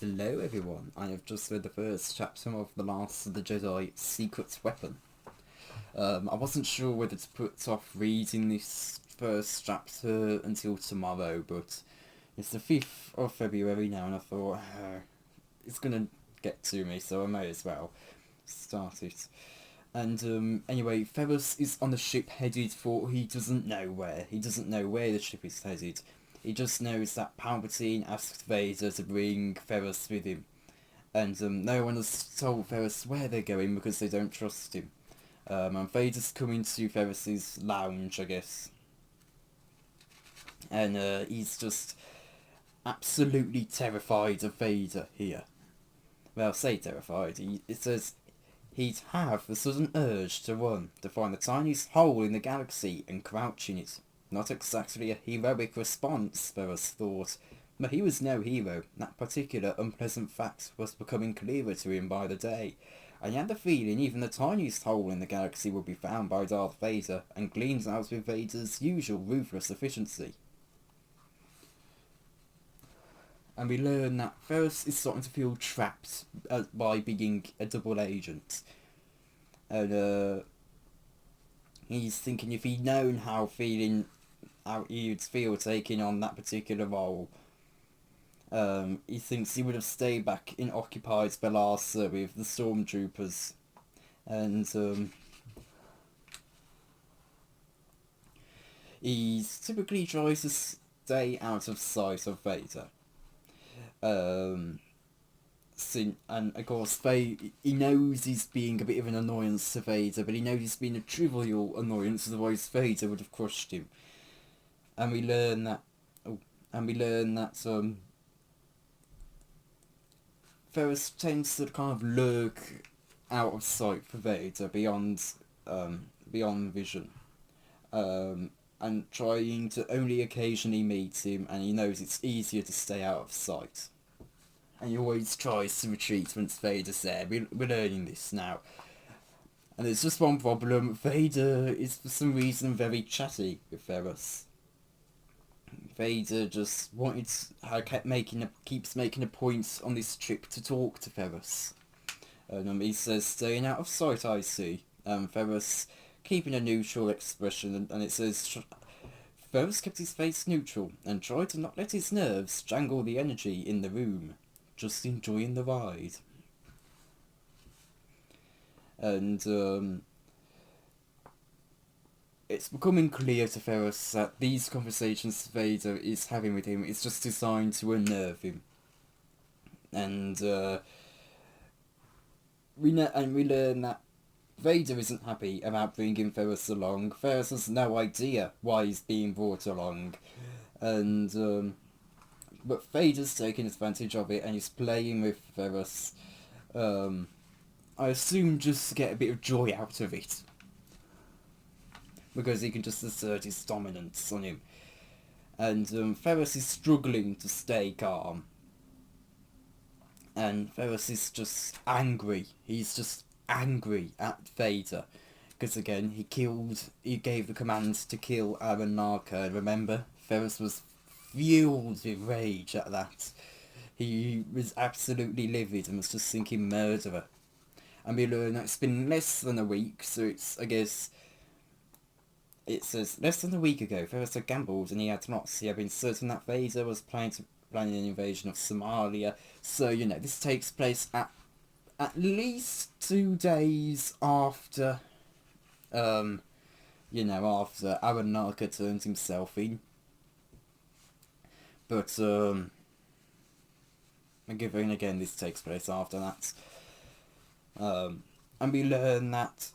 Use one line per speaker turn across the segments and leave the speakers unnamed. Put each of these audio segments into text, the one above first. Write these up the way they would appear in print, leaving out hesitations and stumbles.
Hello everyone, I have just read the first chapter of The Last of the Jedi Secret Weapon. I wasn't sure whether to put off reading this first chapter until tomorrow, but it's the 5th of February now and I thought it's gonna get to me, so I may as well start it. And anyway, Ferrus is on the ship headed for he doesn't know where. He doesn't know where the ship is headed. He just knows that Palpatine asked Vader to bring Ferrus with him. And no one has told Ferrus where they're going because they don't trust him. And Vader's coming to Ferrus's lounge, I guess. And he's just absolutely terrified of Vader here. Well, say terrified. It says he'd have the sudden urge to run, to find the tiniest hole in the galaxy and crouch in it. Not exactly a heroic response, Ferrus thought, but he was no hero. That particular unpleasant fact was becoming clearer to him by the day, and he had the feeling even the tiniest hole in the galaxy would be found by Darth Vader and cleaned out with Vader's usual ruthless efficiency. And we learn that Ferrus is starting to feel trapped by being a double agent. And he's thinking if he'd known how he'd feel taking on that particular role, he thinks he would have stayed back in occupied Bellassa with the stormtroopers. And he typically tries to stay out of sight of Vader. And of course he knows he's being a bit of an annoyance to Vader, but he knows he's been a trivial annoyance, otherwise Vader would have crushed him. And we learn that Ferrus tends to kind of lurk out of sight for Vader beyond vision, and trying to only occasionally meet him, and he knows it's easier to stay out of sight. And he always tries to retreat once Vader's there. We're learning this now. And there's just one problem. Vader is for some reason very chatty with Ferrus. Vader just keeps making a point on this trip to talk to Ferrus. He says, staying out of sight, I see. Ferrus keeping a neutral expression, and it says, Ferrus kept his face neutral and tried to not let his nerves jangle the energy in the room. Just enjoying the ride. And it's becoming clear to Ferrus that these conversations Vader is having with him is just designed to unnerve him. And we learn that Vader isn't happy about bringing Ferrus along. Ferrus has no idea why he's being brought along, and but Vader's taking advantage of it and he's playing with Ferrus. I assume just to get a bit of joy out of it, because he can just assert his dominance on him. And Ferrus is struggling to stay calm. And Ferrus is just angry. He's just angry at Vader. Because again, he gave the command to kill Aaron Narka. Remember? Ferrus was fueled with rage at that. He was absolutely livid and was just thinking murderer. And we learn that it's been less than a week, so it's, I guess, it says, less than a week ago, Ferrus had gambled and he had lost. He had been certain that Vader was planning an invasion of Somalia. So, this takes place at least 2 days after, after Aaron Narka turned himself in. But, again, this takes place after that. And we learn that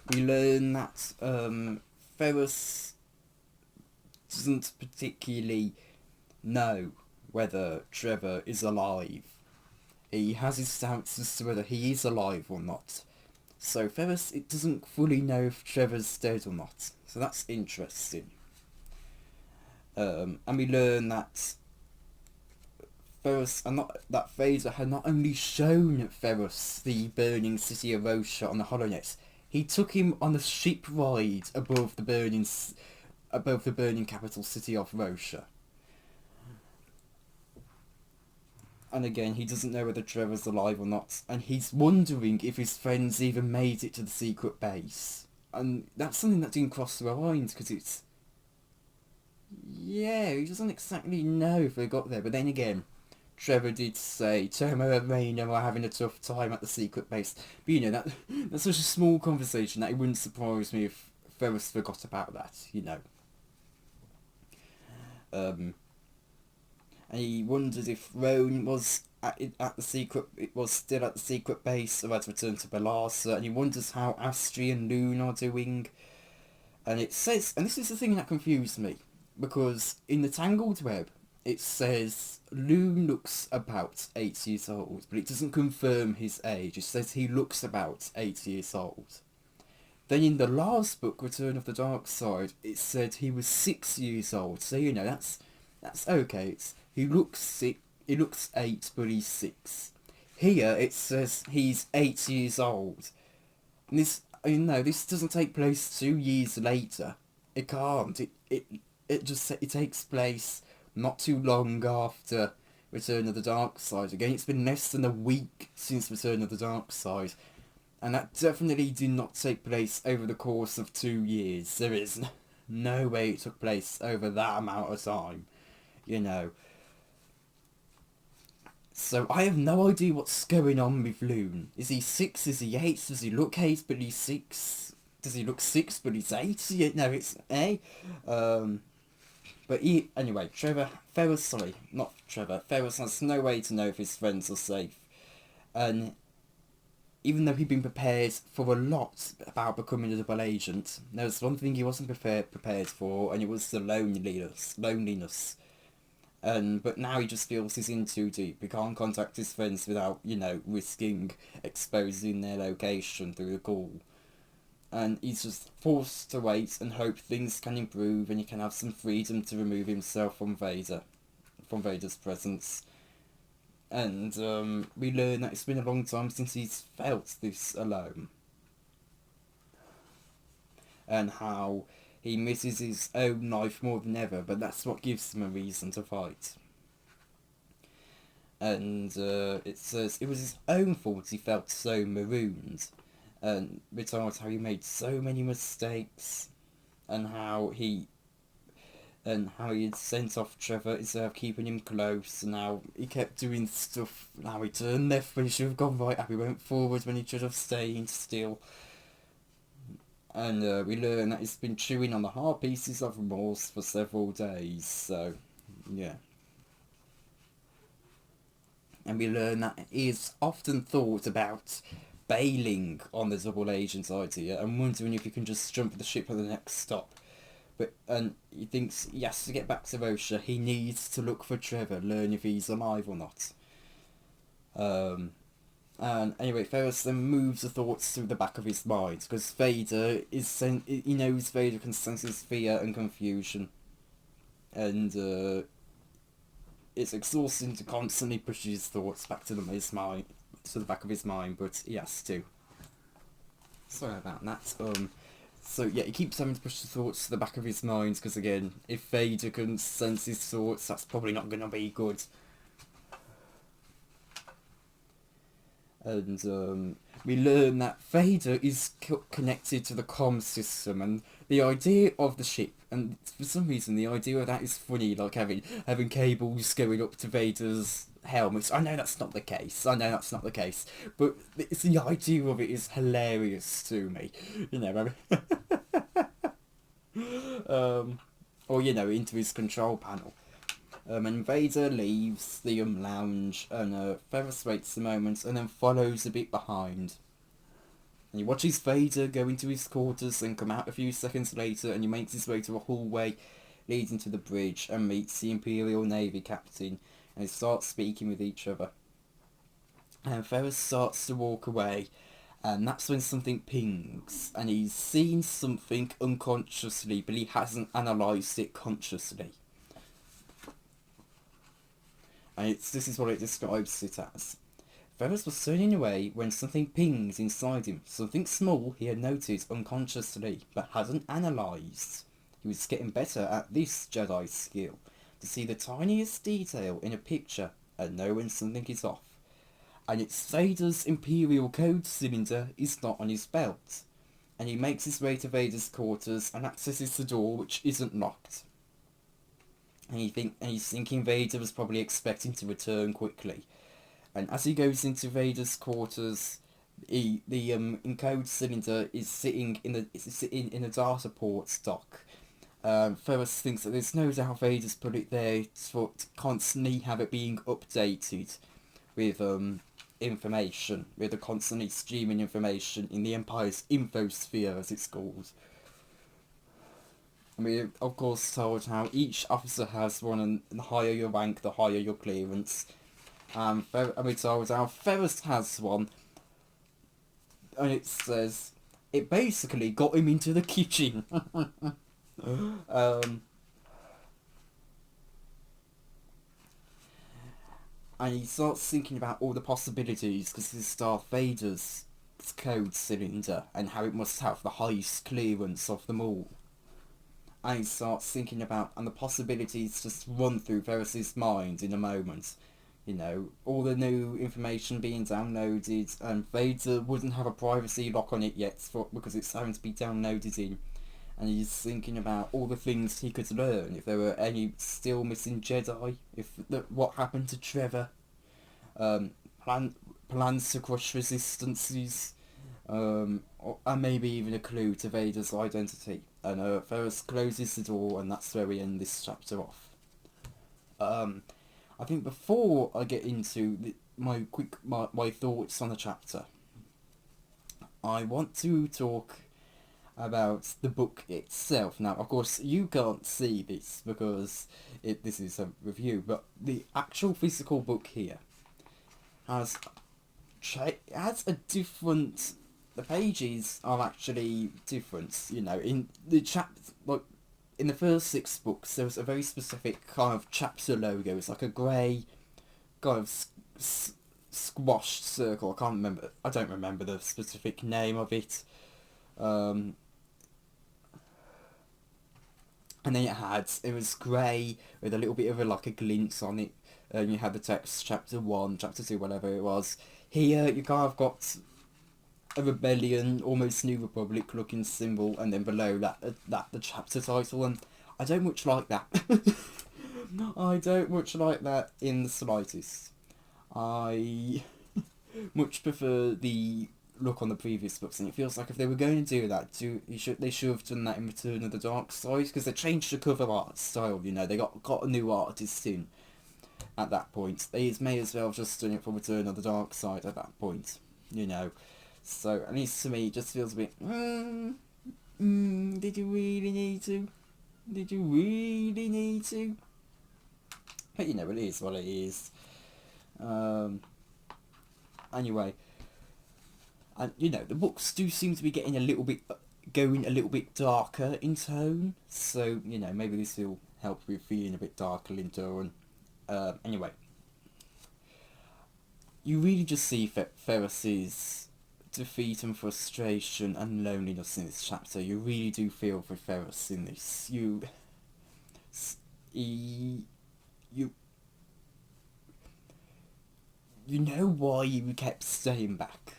we learn that Ferrus doesn't particularly know whether Trevor is alive. He has his doubts as to whether he is alive or not. So Ferrus doesn't fully know if Trevor's dead or not. So that's interesting. And we learn that Vader had not only shown Ferrus the burning city of Rosha on the HoloNet, he took him on a ship ride above the burning above the burning capital city of Rosha. And again, he doesn't know whether Trevor's alive or not, and he's wondering if his friends even made it to the secret base. And that's something that didn't cross their minds, because it's... Yeah, he doesn't exactly know if they got there, but then again, Trevor did say Tomo and Raina were having a tough time at the secret base. But you know, that's such a small conversation that it wouldn't surprise me if Ferris forgot about that, you know. And he wondered if Roan was was still at the secret base or had returned to Bellassa, and he wonders how Astri and Loon are doing. And it says, and this is the thing that confused me, because in the Tangled Web, it says Loon looks about 8 years old, but it doesn't confirm his age. It says he looks about 8 years old. Then in the last book, Return of the Dark Side, it said he was 6 years old. So you know that's okay. He looks 8, but he's 6. Here it says he's 8 years old. And this doesn't take place 2 years later. It can't. It takes place not too long after Return of the Dark Side. Again, it's been less than a week since Return of the Dark Side. And that definitely did not take place over the course of 2 years. There is no way it took place over that amount of time. You know. So I have no idea what's going on with Loon. Is he 6? Is he 8? Does he look 8 but he's 6? Does he look 6 but he's 8? No, it's A. But anyway, Ferris has no way to know if his friends are safe. And even though he'd been prepared for a lot about becoming a double agent, there was one thing he wasn't prepared for, and it was the loneliness. But now he just feels he's in too deep. He can't contact his friends without, risking exposing their location through the call. And he's just forced to wait and hope things can improve and he can have some freedom to remove himself from Vader's presence. And we learn that it's been a long time since he's felt this alone. And how he misses his own life more than ever, but that's what gives him a reason to fight. And it says it was his own fault he felt so marooned. And we talked how he made so many mistakes, and how he had sent off Trevor instead of keeping him close, and how he kept doing stuff, how he turned left when he should have gone right, how he went forward when he should have stayed still. And we learn that he's been chewing on the hard pieces of remorse for several days, so, yeah. And we learn that he has often thought about bailing on the double agent idea and wondering if he can just jump the ship at the next stop. And he thinks he has to get back to Rosha. He needs to look for Trevor, learn if he's alive or not. And anyway, Ferris then moves the thoughts through the back of his mind, because Vader he knows Vader can sense his fear and confusion. And it's exhausting to constantly push his thoughts back to the back of his mind, but he has to. Sorry about that. So yeah, he keeps having to push the thoughts to the back of his mind, because again, if Vader can sense his thoughts, that's probably not going to be good. And we learn that Vader is connected to the comm system, and the idea of the ship, and for some reason the idea of that is funny, like having cables going up to Vader's helmets. I know that's not the case, but it's the idea of it is hilarious to me, or into his control panel. And Vader leaves the lounge, and Ferris waits a moment and then follows a bit behind. And he watches Vader go into his quarters and come out a few seconds later, and he makes his way to a hallway leading to the bridge and meets the Imperial Navy captain, and they start speaking with each other. And Ferris starts to walk away, and that's when something pings, and he's seen something unconsciously, but he hasn't analysed it consciously. And this is what it describes it as. Ferris was turning away when something pings inside him, something small he had noticed unconsciously, but hadn't analysed. He was getting better at this Jedi skill, to see the tiniest detail in a picture and know when something is off. And it's Vader's Imperial Code cylinder is not on his belt, and he makes his way to Vader's quarters and accesses the door, which isn't locked. And he's thinking Vader was probably expecting to return quickly. And as he goes into Vader's quarters, the encode cylinder is sitting in a data port dock. Ferris thinks that there's no doubt Vader's put it there to constantly have it being updated with information, with the constantly streaming information in the Empire's infosphere, as it's called. And we of course told how each officer has one, and the higher your rank, the higher your clearance. And we told how Ferris has one, and it says it basically got him into the kitchen. And he starts thinking about all the possibilities, because this is Darth Vader's code cylinder and how it must have the highest clearance of them all. And he starts thinking about, and the possibilities just run through Ferris's mind in a moment. You know, all the new information being downloaded, and Vader wouldn't have a privacy lock on it yet because it's having to be downloaded in. And he's thinking about all the things he could learn, if there were any still missing Jedi, what happened to Trevor, plans to crush resistances, and maybe even a clue to Vader's identity. And Ferris closes the door, and that's where we end this chapter off. I think before I get into my thoughts on the chapter, I want to talk about the book itself. Now, of course, you can't see this because this is a review, but the actual physical book here has a different. The pages are actually different. You know, in the in the first 6 books, there was a very specific kind of chapter logo. It's like a grey kind of squashed circle. I don't remember the specific name of it. And then it was grey with a little bit of a glint on it. And you had the text chapter 1, chapter 2, whatever it was. Here you kind of got a rebellion, almost New Republic looking symbol, and then below that the chapter title. And I don't much like that. I don't much like that in the slightest. I much prefer the look on the previous books, and it feels like if they were going to do that, they should have done that in Return of the Dark Side, because they changed the cover art style. You know, they got a new artist in at that point. They may as well have just done it for Return of the Dark Side at that point. You know, so at least to me, it just feels a bit. Did you really need to? Did you really need to? But you know, it is what it is. Anyway. And, you know, the books do seem to be going a little bit darker in tone. So, you know, maybe this will help with feeling a bit darker in tone. Anyway. You really just see Ferris's defeat and frustration and loneliness in this chapter. You really do feel for Ferris in this. You know why you kept staying back.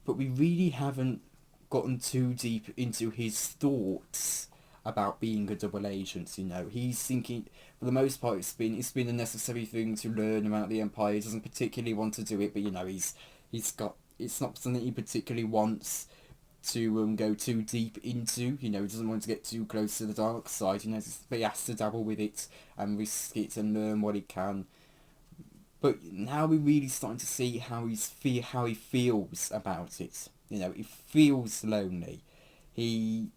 But we really haven't gotten too deep into his thoughts about being a double agent. You know, he's thinking, for the most part, it's been a necessary thing to learn about the Empire. He doesn't particularly want to do it, but you know, it's not something he particularly wants to go too deep into. You know, he doesn't want to get too close to the dark side. You know, but he has to dabble with it and risk it and learn what he can. But now we're really starting to see how he feels about it. You know, he feels lonely. He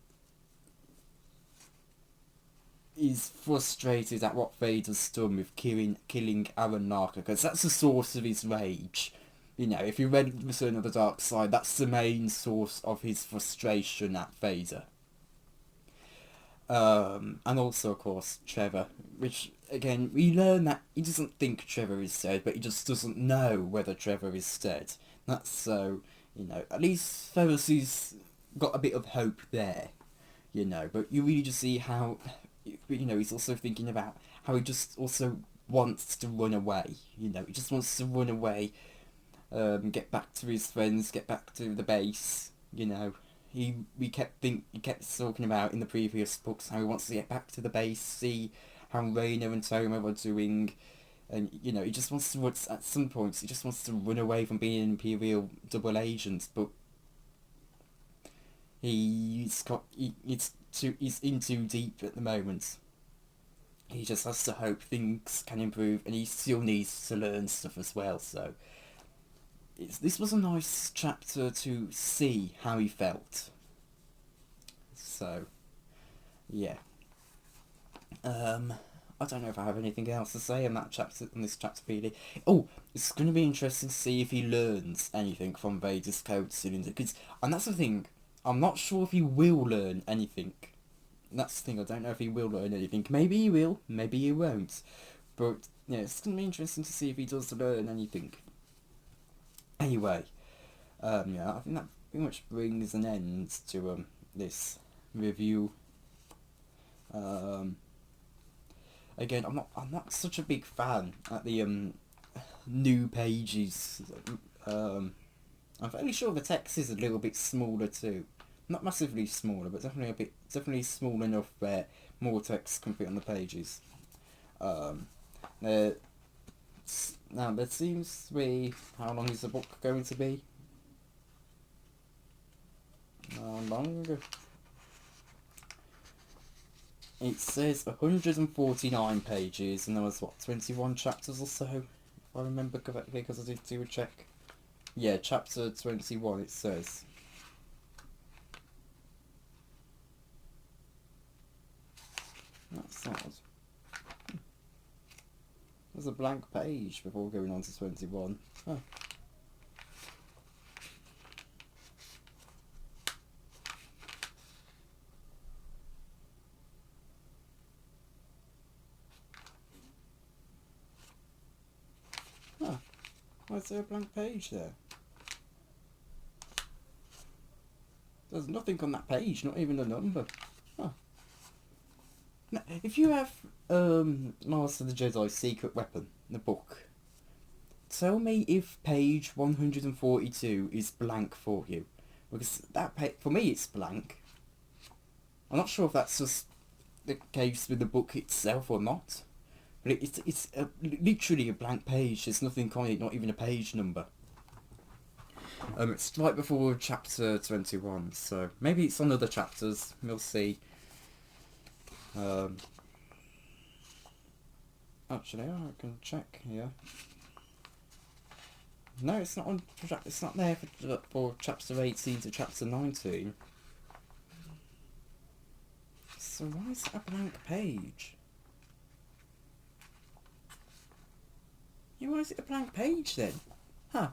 is frustrated at what Vader's done with killing Aaron Narka, because that's the source of his rage. You know, if you read Return of the Dark Side, that's the main source of his frustration at Vader. And also, of course, Trevor, which, again, we learn that he doesn't think Trevor is dead, but he just doesn't know whether Trevor is dead. That's so, you know, at least Ferris has got a bit of hope there. you know, but you really just see how, you know, he's also thinking about how he just also wants to run away, you know, he just wants to run away, get back to his friends, get back to the base, you know. He kept talking about in the previous books how he wants to get back to the base, see how Raina and Toma are doing, and you know he just wants to, at some points he just wants to run away from being an Imperial double agent, but he's in too deep at the moment. He just has to hope things can improve, and he still needs to learn stuff as well. So this was a nice chapter to see how he felt. So yeah, I don't know if I have anything else to say on that chapter, on this chapter PD. Oh, it's going to be interesting to see if he learns anything from Vader's code cylinder, and that's the thing, I'm not sure if he will learn anything. That's the thing, I don't know if he will learn anything. Maybe he will, maybe he won't. But yeah, it's going to be interesting to see if he does learn anything. Anyway, yeah, I think that pretty much brings an end to this review. Again, I'm not such a big fan at the new pages. I'm fairly sure the text is a little bit smaller too. Not massively smaller, but definitely small enough where more text can fit on the pages. Now there seems to be, how long is the book going to be? How long? It says 149 pages, and there was, what, 21 chapters or so, if I remember correctly, because I did do a check. Yeah, chapter 21 it says. That's odd. There's a blank page before going on to 21. Huh. Huh. Why is there a blank page there? There's nothing on that page, not even a number. Huh. Now, if you have Master of the Jedi Secret Weapon, the book, tell me if page 142 is blank for you. Because for me it's blank. I'm not sure if that's just the case with the book itself or not. But it's literally a blank page. There's nothing on it, not even a page number. It's right before chapter 21, so maybe it's on other chapters. We'll see. Actually, I can check here. No, it's not on. It's not there for chapter 18 to chapter 19. So why is it a blank page? Yeah, why is it a blank page then? Huh.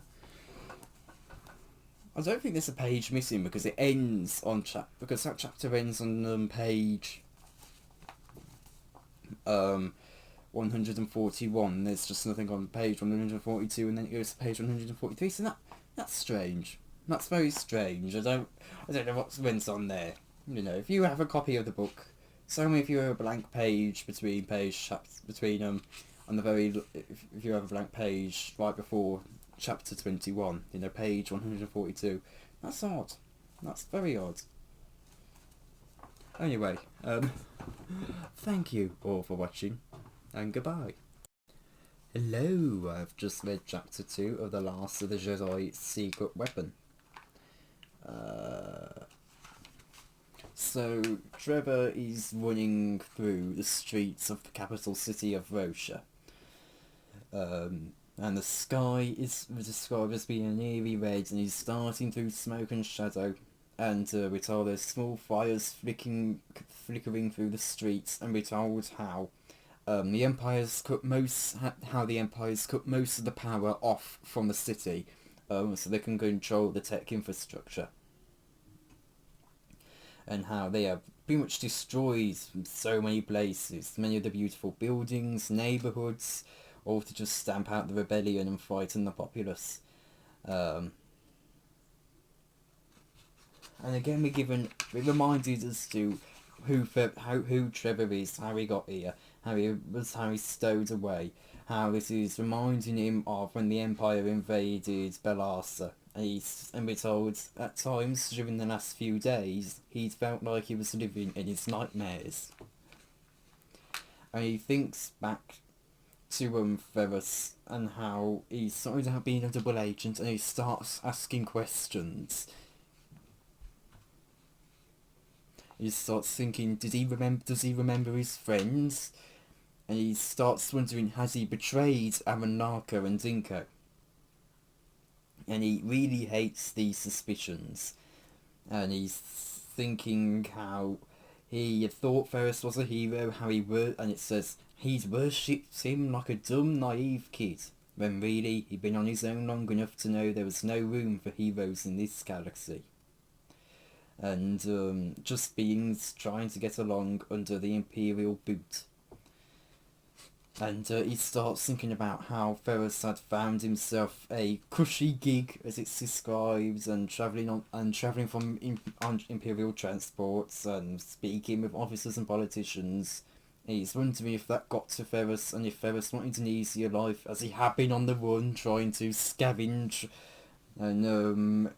I don't think there's a page missing because it ends on because that chapter ends on page 141. There's just nothing on page 142, and then it goes to page 143. So that's strange. That's very strange. I don't know what went on there. You know, if you have a copy of the book, tell me if you have a blank page between on the very, if you have a blank page right before chapter 21, you know, page 142. That's odd. That's very odd. Anyway, thank you all for watching, and goodbye. Hello, I've just read chapter 2 of The Last of the Jedi Secret Weapon. So, Trevor is running through the streets of the capital city of Rosha. And the sky is described as being an eerie red, and he's starting through smoke and shadow, and we're told there's small fires flickering through the streets, and we're told how the Empire's cut most of the power off from the city, so they can control the tech infrastructure, and how they have pretty much destroyed so many places, many of the beautiful buildings, neighbourhoods, all to just stamp out the rebellion and frighten the populace. And again we're reminded as to who Trevor is, how he got here, how he's stowed away, how it is reminding him of when the Empire invaded Bellassa. And we're told at times during the last few days he'd felt like he was living in his nightmares. And he thinks back to Ferris and how he started out being a double agent, and he starts asking questions. He starts thinking, does he remember his friends? And he starts wondering, has he betrayed Aranaka and Dinko? And he really hates these suspicions. And he's thinking how he had thought Ferris was a hero, and it says he'd worshipped him like a dumb, naive kid, when really he'd been on his own long enough to know there was no room for heroes in this galaxy. And just beings trying to get along under the Imperial boot. And he starts thinking about how Ferris had found himself a cushy gig, as it's described, and travelling from on Imperial transports and speaking with officers and politicians. He's wondering if that got to Ferris, and if Ferris wanted an easier life, as he had been on the run trying to scavenge and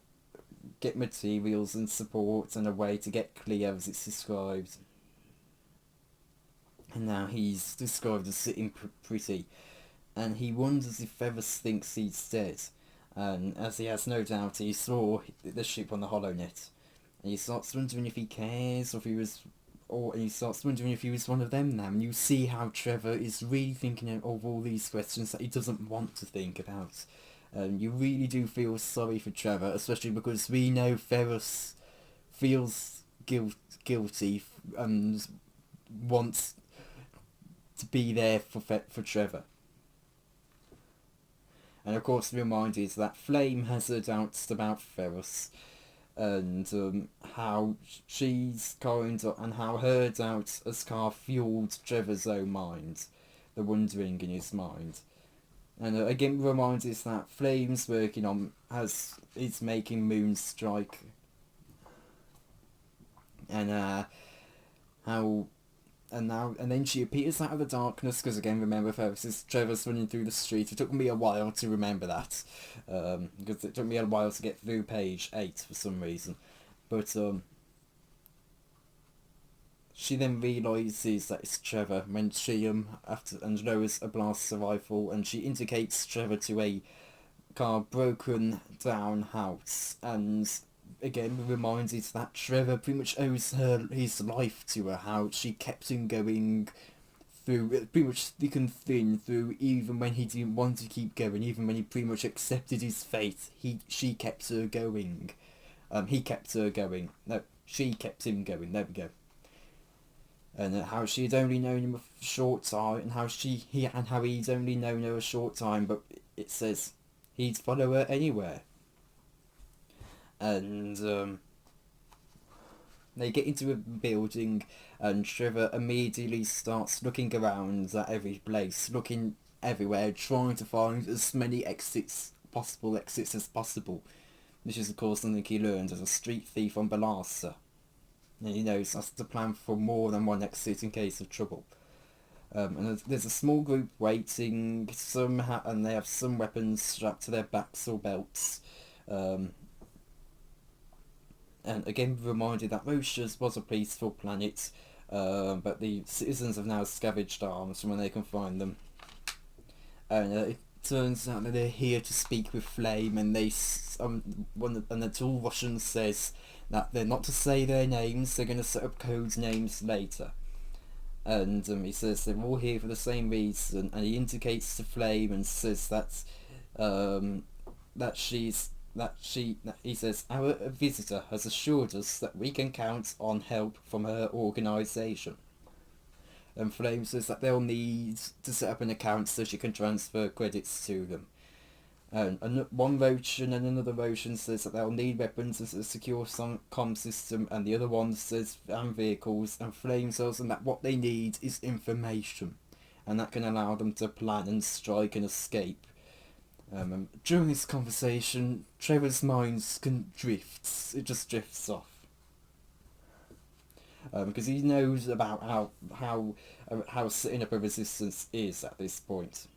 get materials and support and a way to get clear, as it's described. And now he's described as sitting pretty, and he wonders if Ferris thinks he's dead, and as he has no doubt he saw the ship on the HoloNet, and he starts wondering if he cares, and he starts wondering if he was one of them now, and you see how Trevor is really thinking of all these questions that he doesn't want to think about. You really do feel sorry for Trevor, especially because we know Ferris feels guilty and wants to be there for Trevor. And of course the reminder is that Flame has her doubts about Ferris, and how she's and how her doubts has fueled Trevor's own mind, the wondering in his mind. And again reminds us that Flame's working on is making Moonstrike, and and then she appears out of the darkness, because again remember Trevor's running through the street. It took me a while to remember that, because it took me a while to get through page 8 for some reason, but she then realises that it's Trevor when she lowers a blaster rifle, and she indicates Trevor to a broken down house, and again reminds us that Trevor pretty much owes his life to her, how she kept him going through pretty much thick and thin, through even when he didn't want to keep going, even when he pretty much accepted his fate, she kept her going. He kept her going. No, she kept him going. There we go. And how she had only known him a short time, and how he'd only known her a short time, but it says he'd follow her anywhere. And they get into a building, and Trevor immediately starts looking around at every place, looking everywhere, trying to find as many possible exits as possible. Which is of course something he learned as a street thief on Bellassa. And he knows that's the plan for more than one exit in case of trouble. And there's a small group waiting, and they have some weapons strapped to their backs or belts. And again reminded that Roshas was a peaceful planet, but the citizens have now scavenged arms from when they can find them. And it turns out that they're here to speak with Flame, and the tall Russian says that they're not to say their names, they're going to set up code names later. And he says they're all here for the same reason, and he indicates to Flame and says he says our visitor has assured us that we can count on help from her organisation. And Flame says that they'll need to set up an account so she can transfer credits to them. And one Roshan and another Roshan says that they'll need weapons and a secure comm system, and the other one says vehicles, and Flame tells them that what they need is information, and that can allow them to plan and strike and escape. During this conversation, Trevor's mind drifts. It just drifts off. because he knows about how setting up a resistance is at this point.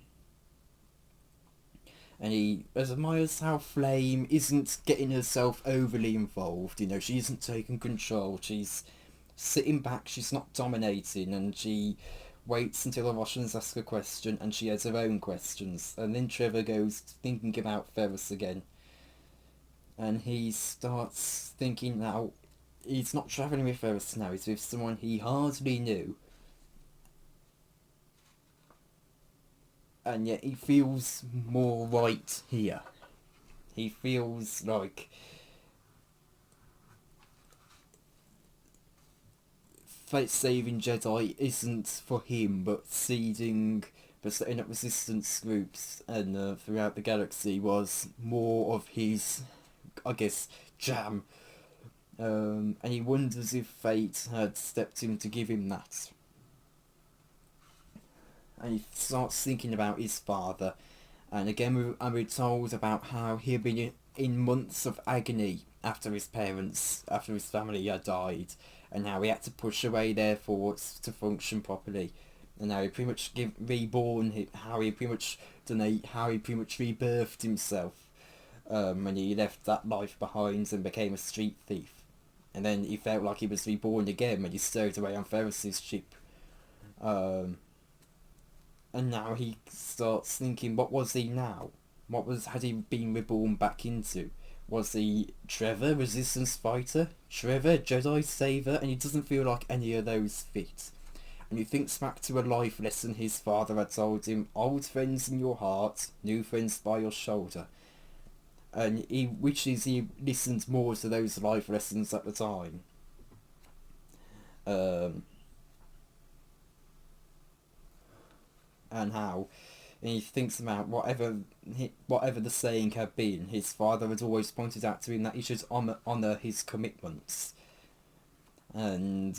And he admires how Flame isn't getting herself overly involved. You know, she isn't taking control. She's sitting back. She's not dominating, and she waits until the Russians ask a question, and she has her own questions. And then Trevor goes thinking about Ferris again, and he starts thinking now he's not travelling with Ferris now. He's with someone he hardly knew. And yet he feels more right here. He feels like fate-saving Jedi isn't for him, but setting up resistance groups and throughout the galaxy was more of his, I guess, jam. And he wonders if fate had stepped in to give him that. And he starts thinking about his father. And again, we're told about how he had been in months of agony after his family had died, and how he had to push away their thoughts to function properly, and how he pretty much how he pretty much rebirthed himself when he left that life behind and became a street thief. And then he felt like he was reborn again when he stowed away on Ferris's ship. And now he starts thinking, what was he now? Had he been reborn back into? Was he Trevor, resistance fighter? Trevor, Jedi saver? And he doesn't feel like any of those fit. And he thinks back to a life lesson his father had told him: old friends in your heart, new friends by your shoulder. And he wishes he listened more to those life lessons at the time. And he thinks about whatever the saying had been, his father had always pointed out to him that he should honour his commitments. And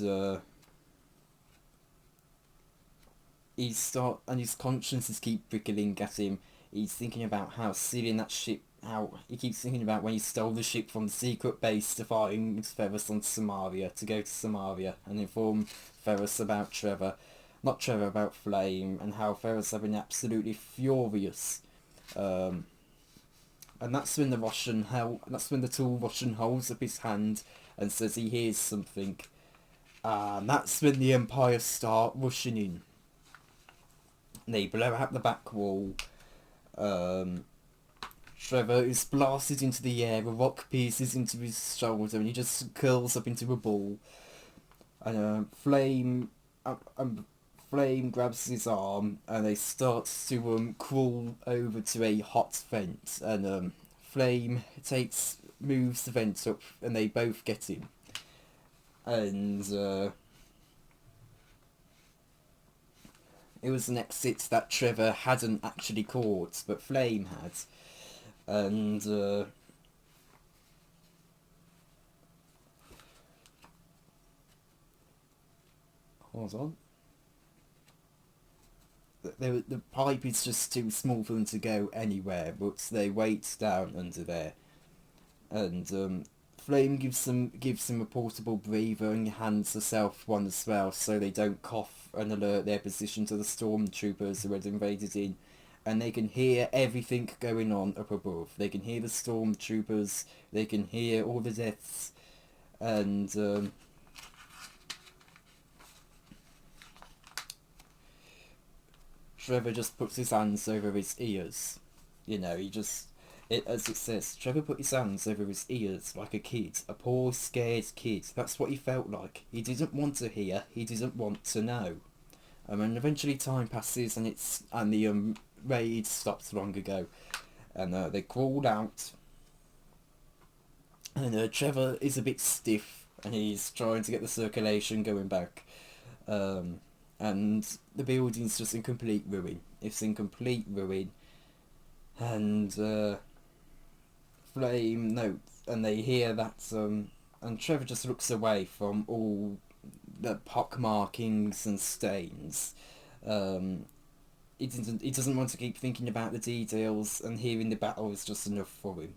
his consciences keep prickling at him. He's thinking about how stealing that ship, how he keeps thinking about when he stole the ship from the secret base to find Ferris on Samaria, to go to Samaria and inform Ferris about about Flame, and how Ferris had been absolutely furious. And that's when the tall Russian holds up his hand and says he hears something. And that's when the Empire start rushing in. They blow out the back wall. Trevor is blasted into the air, a rock pierces into his shoulder, and he just curls up into a ball. And Flame grabs his arm, and they start to crawl over to a hot vent, and Flame moves the vent up, and they both get in. And it was an exit that Trevor hadn't actually caught, but Flame had. And hold on. The pipe is just too small for them to go anywhere, but they wait down under there. And Flame gives them a portable breather and hands herself one as well, so they don't cough and alert their position to the stormtroopers who had invaded in. And they can hear everything going on up above. They can hear the stormtroopers, they can hear all the deaths, and Trevor just puts his hands over his ears. You know, as it says, Trevor put his hands over his ears like a kid, a poor, scared kid. That's what he felt like. He didn't want to hear, he didn't want to know. And eventually time passes, and the raid stops long ago. And they crawled out. And Trevor is a bit stiff, and he's trying to get the circulation going back. And the building's just in complete ruin. It's in complete ruin. And Flame notes, and they hear that, and Trevor just looks away from all the pock markings and stains. He doesn't want to keep thinking about the details, and hearing the battle is just enough for him.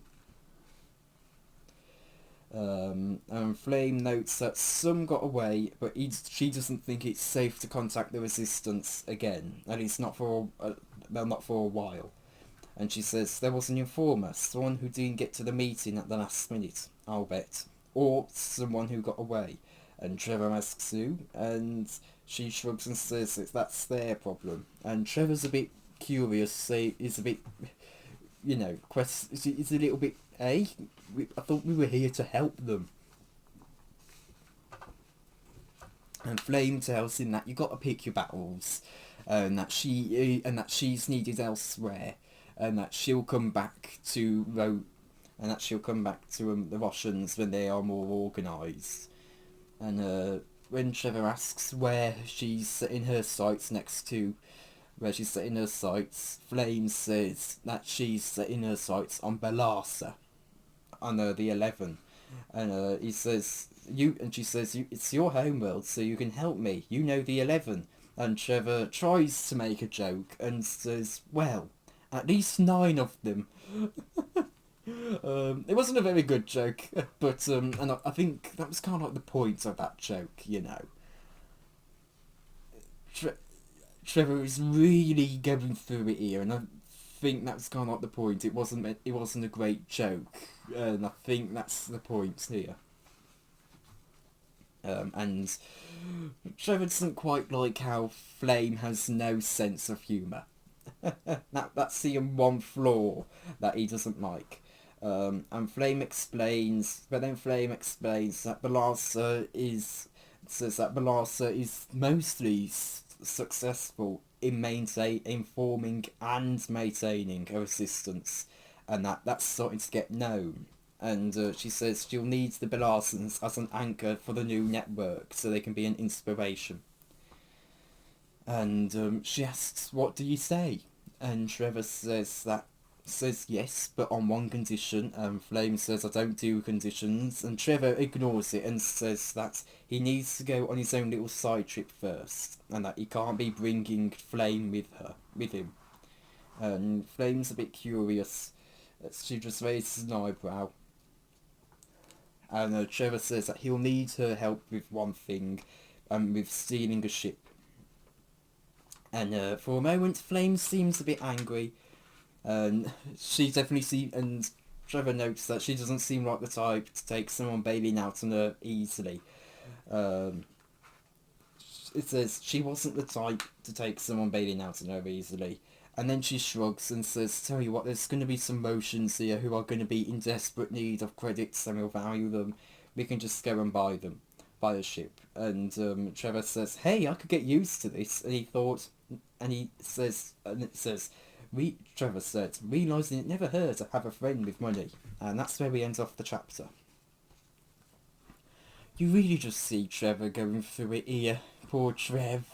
And Flame notes that some got away, but she doesn't think it's safe to contact the Resistance again, at least not for not for a while. And she says there was an informer, someone who didn't get to the meeting at the last minute, I'll bet, or someone who got away. And Trevor asks who, and she shrugs and says that that's their problem. And Trevor's a bit curious, say is a bit, you know, it's a little bit, I thought we were here to help them. And Flame tells him that you got to pick your battles, and that she's needed elsewhere, and that she'll come back to the Russians when they are more organised. And when Trevor asks where she's setting her sights Flame says that she's setting her sights on Bellassa, on the 11. And he says, she says, it's your homeworld, so you can help me. You know the 11. And Trevor tries to make a joke and says, well, at least 9 of them. It wasn't a very good joke, but and I think that was kind of like the point of that joke, you know. Trevor is really going through it here, and I think that's kind of like the point. It wasn't a great joke, and I think that's the point here. And Trevor doesn't quite like how Flame has no sense of humour. That's the one flaw that he doesn't like. And Flame explains that Bellassa is mostly successful in forming and maintaining a resistance, and that's starting to get known. And she says she'll need the Bellassans as an anchor for the new network, so they can be an inspiration. And she asks, "What do you say?" And Trevor says yes, but on one condition. Flame says, "I don't do conditions," and Trevor ignores it and says that he needs to go on his own little side trip first, and that he can't be bringing Flame with him. And Flame's a bit curious. She just raises an eyebrow. And Trevor says that he'll need her help with one thing, with stealing a ship. And for a moment, Flame seems a bit angry. And and Trevor notes that she doesn't seem like the type to take someone bailing out on her easily. It says she wasn't the type to take someone bailing out on her easily. And then she shrugs and says, "Tell you what, there's going to be some motions here who are going to be in desperate need of credits, and we'll value them. We can just go and buy the ship." And Trevor says, "Hey, I could get used to this." And it says, Trevor said, realising it never hurt to have a friend with money. And that's where we end off the chapter. You really just see Trevor going through it here. Poor Trev.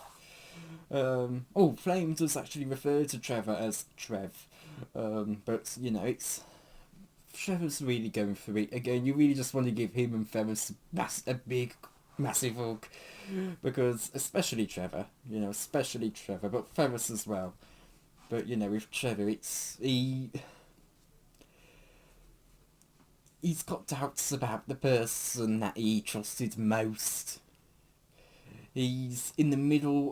Flame does actually refer to Trevor as Trev. But, you know, it's... Trevor's really going through it. Again, you really just want to give him and Ferris a big, massive hug. Because, especially Trevor, but Ferris as well. But, you know, with Trevor, he's got doubts about the person that he trusted most. He's pretty much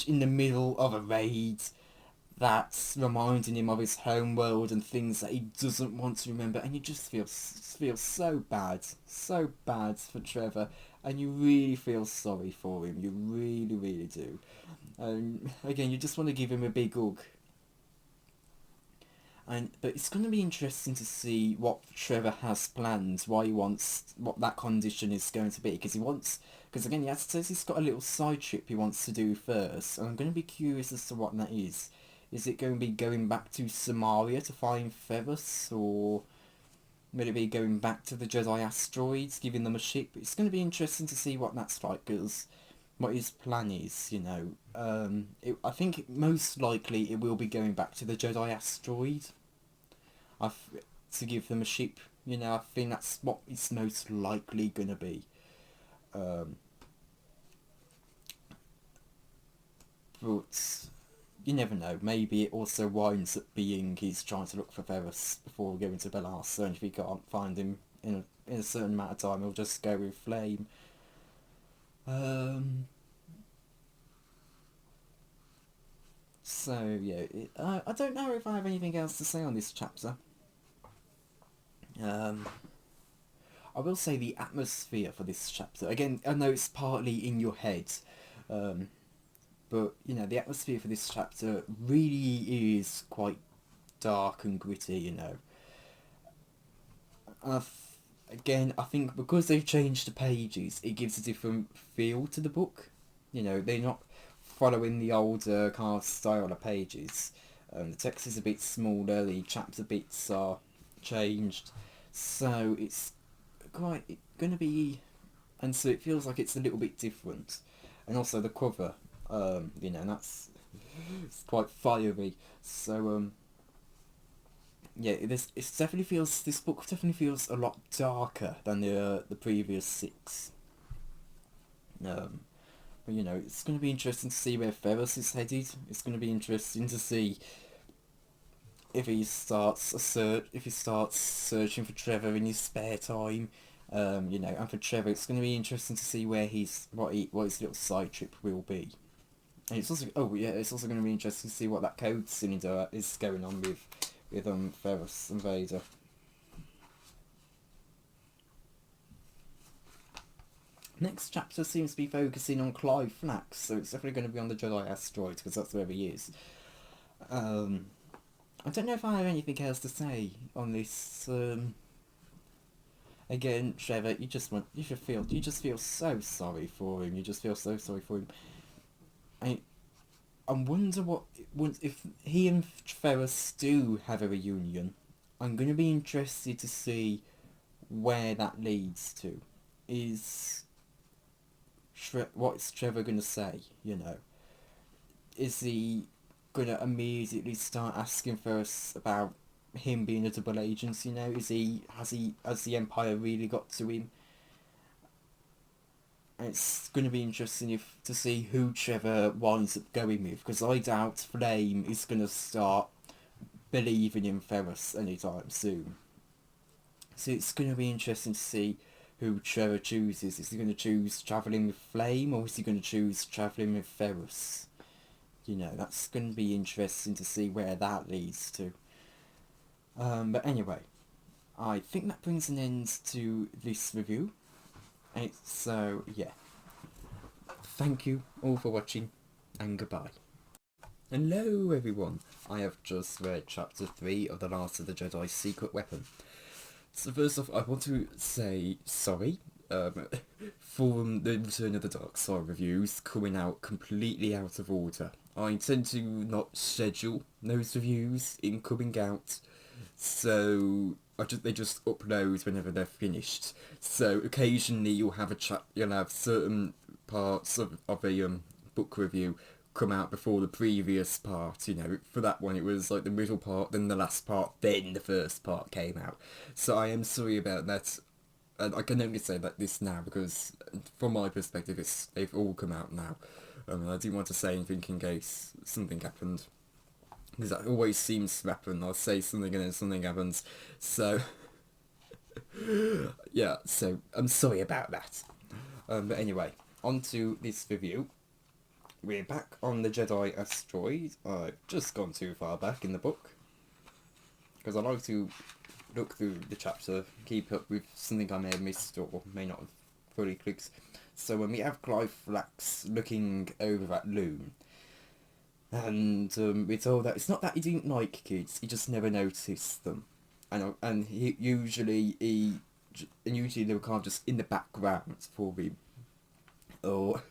in the middle of a raid that's reminding him of his home world and things that he doesn't want to remember, and you just feel so bad for Trevor, and you really feel sorry for him. You really, really do. And again, you just want to give him a big hug. But it's going to be interesting to see what Trevor has planned, what that condition is going to be, because again, he says he's got a little side trip he wants to do first, and I'm going to be curious as to what that is. Is it going to be going back to Samaria to find Ferris, or will it be going back to the Jedi asteroids, giving them a ship? It's going to be interesting to see what that's like, because what his plan is, you know. I think most likely it will be going back to the Jedi asteroid to give them a ship, you know. I think that's what it's most likely going to be. But you never know. Maybe it also winds up being he's trying to look for Ferris before going to Bellassa, and if he can't find him, in a certain amount of time he'll just go with flame. So yeah, I don't know if I have anything else to say on this chapter. I will say the atmosphere for this chapter, again, I know it's partly in your head, but you know, the atmosphere for this chapter really is quite dark and gritty, you know. Again, I think because they've changed the pages, it gives a different feel to the book. You know, they're not following the older kind of style of pages. The text is a bit smaller, the chapter bits are changed, so it's quite going to be, and so it feels like it's a little bit different. And also the cover, you know, that's it's quite fiery. So yeah, this book definitely feels a lot darker than the previous 6. But you know, it's going to be interesting to see where Ferris is headed. It's going to be interesting to see if he starts searching for Trevor in his spare time. You know, and for Trevor, it's going to be interesting to see where what his little side trip will be. And it's also it's also going to be interesting to see what that code cylinder is going on with Ferris and Vader. Next chapter seems to be focusing on Clive Flax, so it's definitely going to be on the Jedi asteroid because that's where he is. I don't know if I have anything else to say on this. Again, Trevor, you just feel so sorry for him. You just feel so sorry for him. I wonder if he and Ferris do have a reunion. I'm going to be interested to see where that leads to. What's Trevor going to say, you know? Is he going to immediately start asking Ferris about him being a double agent, you know? Has the Empire really got to him? And it's going to be interesting to see who Trevor winds up going with, because I doubt Flame is going to start believing in Ferris anytime soon. So it's going to be interesting to see who Trevor chooses. Is he going to choose travelling with Flame, or is he going to choose travelling with Ferris? You know, that's going to be interesting to see where that leads to. But anyway, I think that brings an end to this review. So, yeah. Thank you all for watching, and goodbye. Hello everyone, I have just read chapter 3 of The Last of the Jedi Secret Weapon. So first off, I want to say sorry for the Return of the Dark Side reviews coming out completely out of order. I tend to not schedule those reviews in coming out, so they just upload whenever they're finished. So occasionally you'll have certain parts of a book review come out before the previous part. You know, for that one it was like the middle part, then the last part, then the first part came out. So I am sorry about that. And I can only say that this now because from my perspective they've all come out now. I didn't want to say anything in case something happened, because that always seems to happen. I'll say something and then something happens. So yeah, so I'm sorry about that. But anyway, on to this review. We're back on the Jedi asteroid. I've just gone too far back in the book, because I like to look through the chapter, keep up with something I may have missed or may not have fully clicked. So when we have Clive Flax looking over at Loon, and we're told that it's not that he didn't like kids, he just never noticed them, and usually they were kind of just in the background for him, or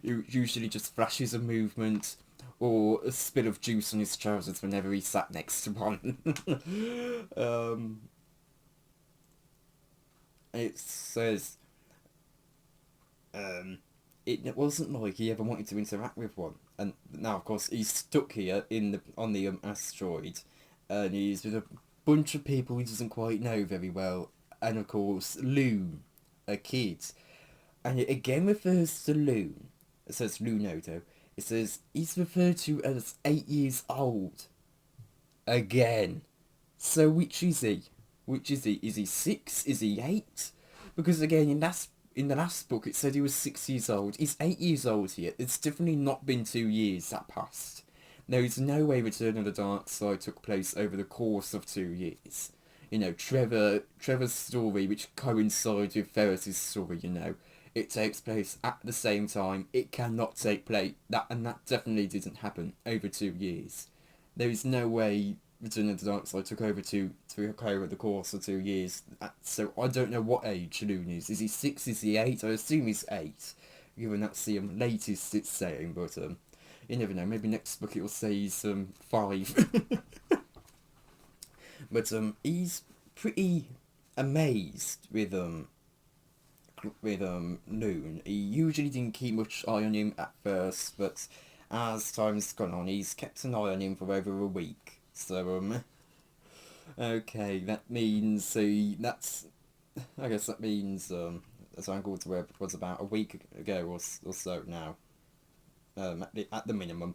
usually just flashes of movement, or a spill of juice on his trousers whenever he sat next to one. It says it wasn't like he ever wanted to interact with one, and now of course he's stuck here on the asteroid, and he's with a bunch of people he doesn't quite know very well, and of course Loon, a kid, and it again refers to Loon. It says Lunodo. It says he's referred to as 8 years old. Again. So which is he? Which is he? Is he 6? Is he 8? Because again, in the last book, it said he was 6 years old. He's 8 years old here. It's definitely not been 2 years that passed. There is no way Return of the Dark Side took place over the course of 2 years. You know, Trevor's story, which coincides with Ferris's story, you know, it takes place at the same time. It cannot take place, and that definitely didn't happen over 2 years. There is no way Return of the Dark Side took over the course of 2 years. So I don't know what age Loon is. Is he 6? Is he 8? I assume he's 8, given that's the latest it's saying, but you never know. Maybe next book it will say he's 5. But he's pretty amazed with Loon. He usually didn't keep much eye on him at first, but as time's gone on, he's kept an eye on him for over a week. So okay, that means I guess that means as I go to where it was about a week ago or so now. At the minimum.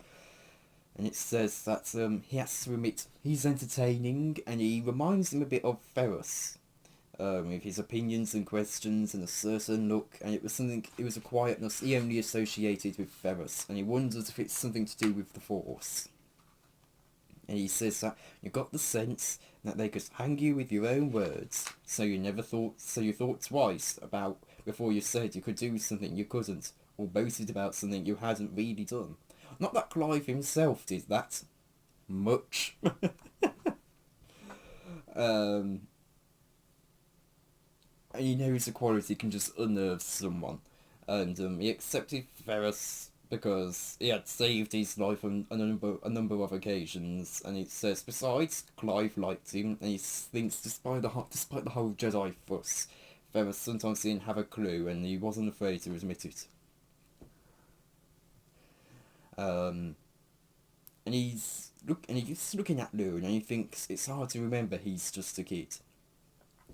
And it says that he has to admit he's entertaining, and he reminds him a bit of Ferris, with his opinions and questions and a certain look, and it was a quietness he only associated with Ferris, and he wonders if it's something to do with the Force. And he says that you got the sense that they could hang you with your own words, so you thought twice about before you said you could do something you couldn't, or boasted about something you hadn't really done. Not that Clive himself did that much. And he knows the quality can just unnerve someone. And he accepted Ferris because he had saved his life on a number of occasions. And it says, besides, Clive liked him, and he thinks despite the whole Jedi fuss, Ferris sometimes didn't have a clue, and he wasn't afraid to admit it. And he's just looking at Loon, and he thinks it's hard to remember he's just a kid.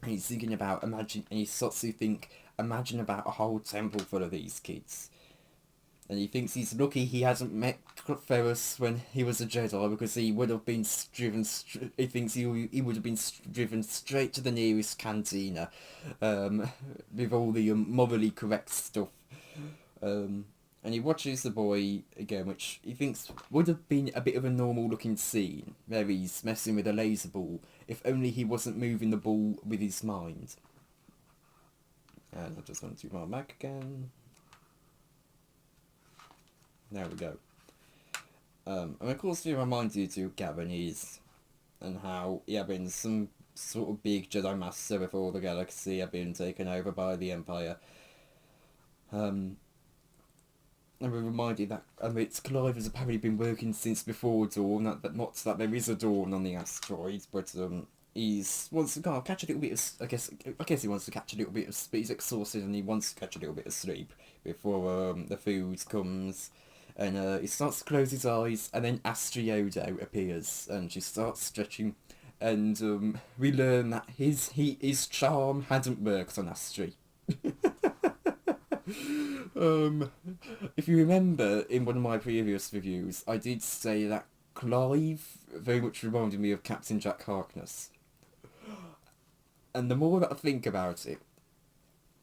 And he's thinking about and he starts to think, imagine about a whole temple full of these kids. And he thinks he's lucky he hasn't met Ferris when he was a Jedi, because he would have been driven. He thinks he would have been driven straight to the nearest cantina, with all the morally correct stuff. And he watches the boy again, which he thinks would have been a bit of a normal looking scene, where he's messing with a laser ball, if only he wasn't moving the ball with his mind. And I just want to do my back again. There we go. And of course he reminds you to Gavin is, and how he had been some sort of big Jedi Master before the galaxy had been taken over by the Empire. And we're reminded that Clive has apparently been working since before dawn. Not that there is a dawn on the asteroid, but he wants to catch a little bit of. I guess he wants to catch a little bit of. But he's exhausted and he wants to catch a little bit of sleep before the food comes. And he starts to close his eyes, and then Astriodo appears, and she starts stretching, and we learn that his charm hadn't worked on Astri. If you remember, in one of my previous reviews, I did say that Clive very much reminded me of Captain Jack Harkness. And the more that I think about it,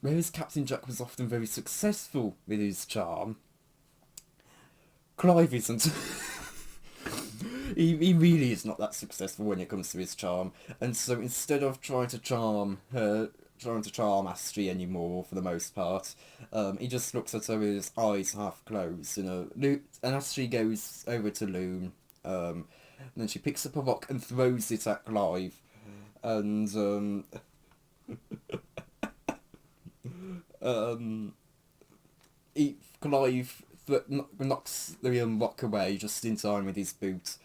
whereas Captain Jack was often very successful with his charm, Clive isn't. He really is not that successful when it comes to his charm. And so instead of trying to charm Astri anymore, for the most part, he just looks at her with his eyes half closed, and Astri goes over to Loon, and then she picks up a rock and throws it at Clive, and Clive knocks the rock away just in time with his boot,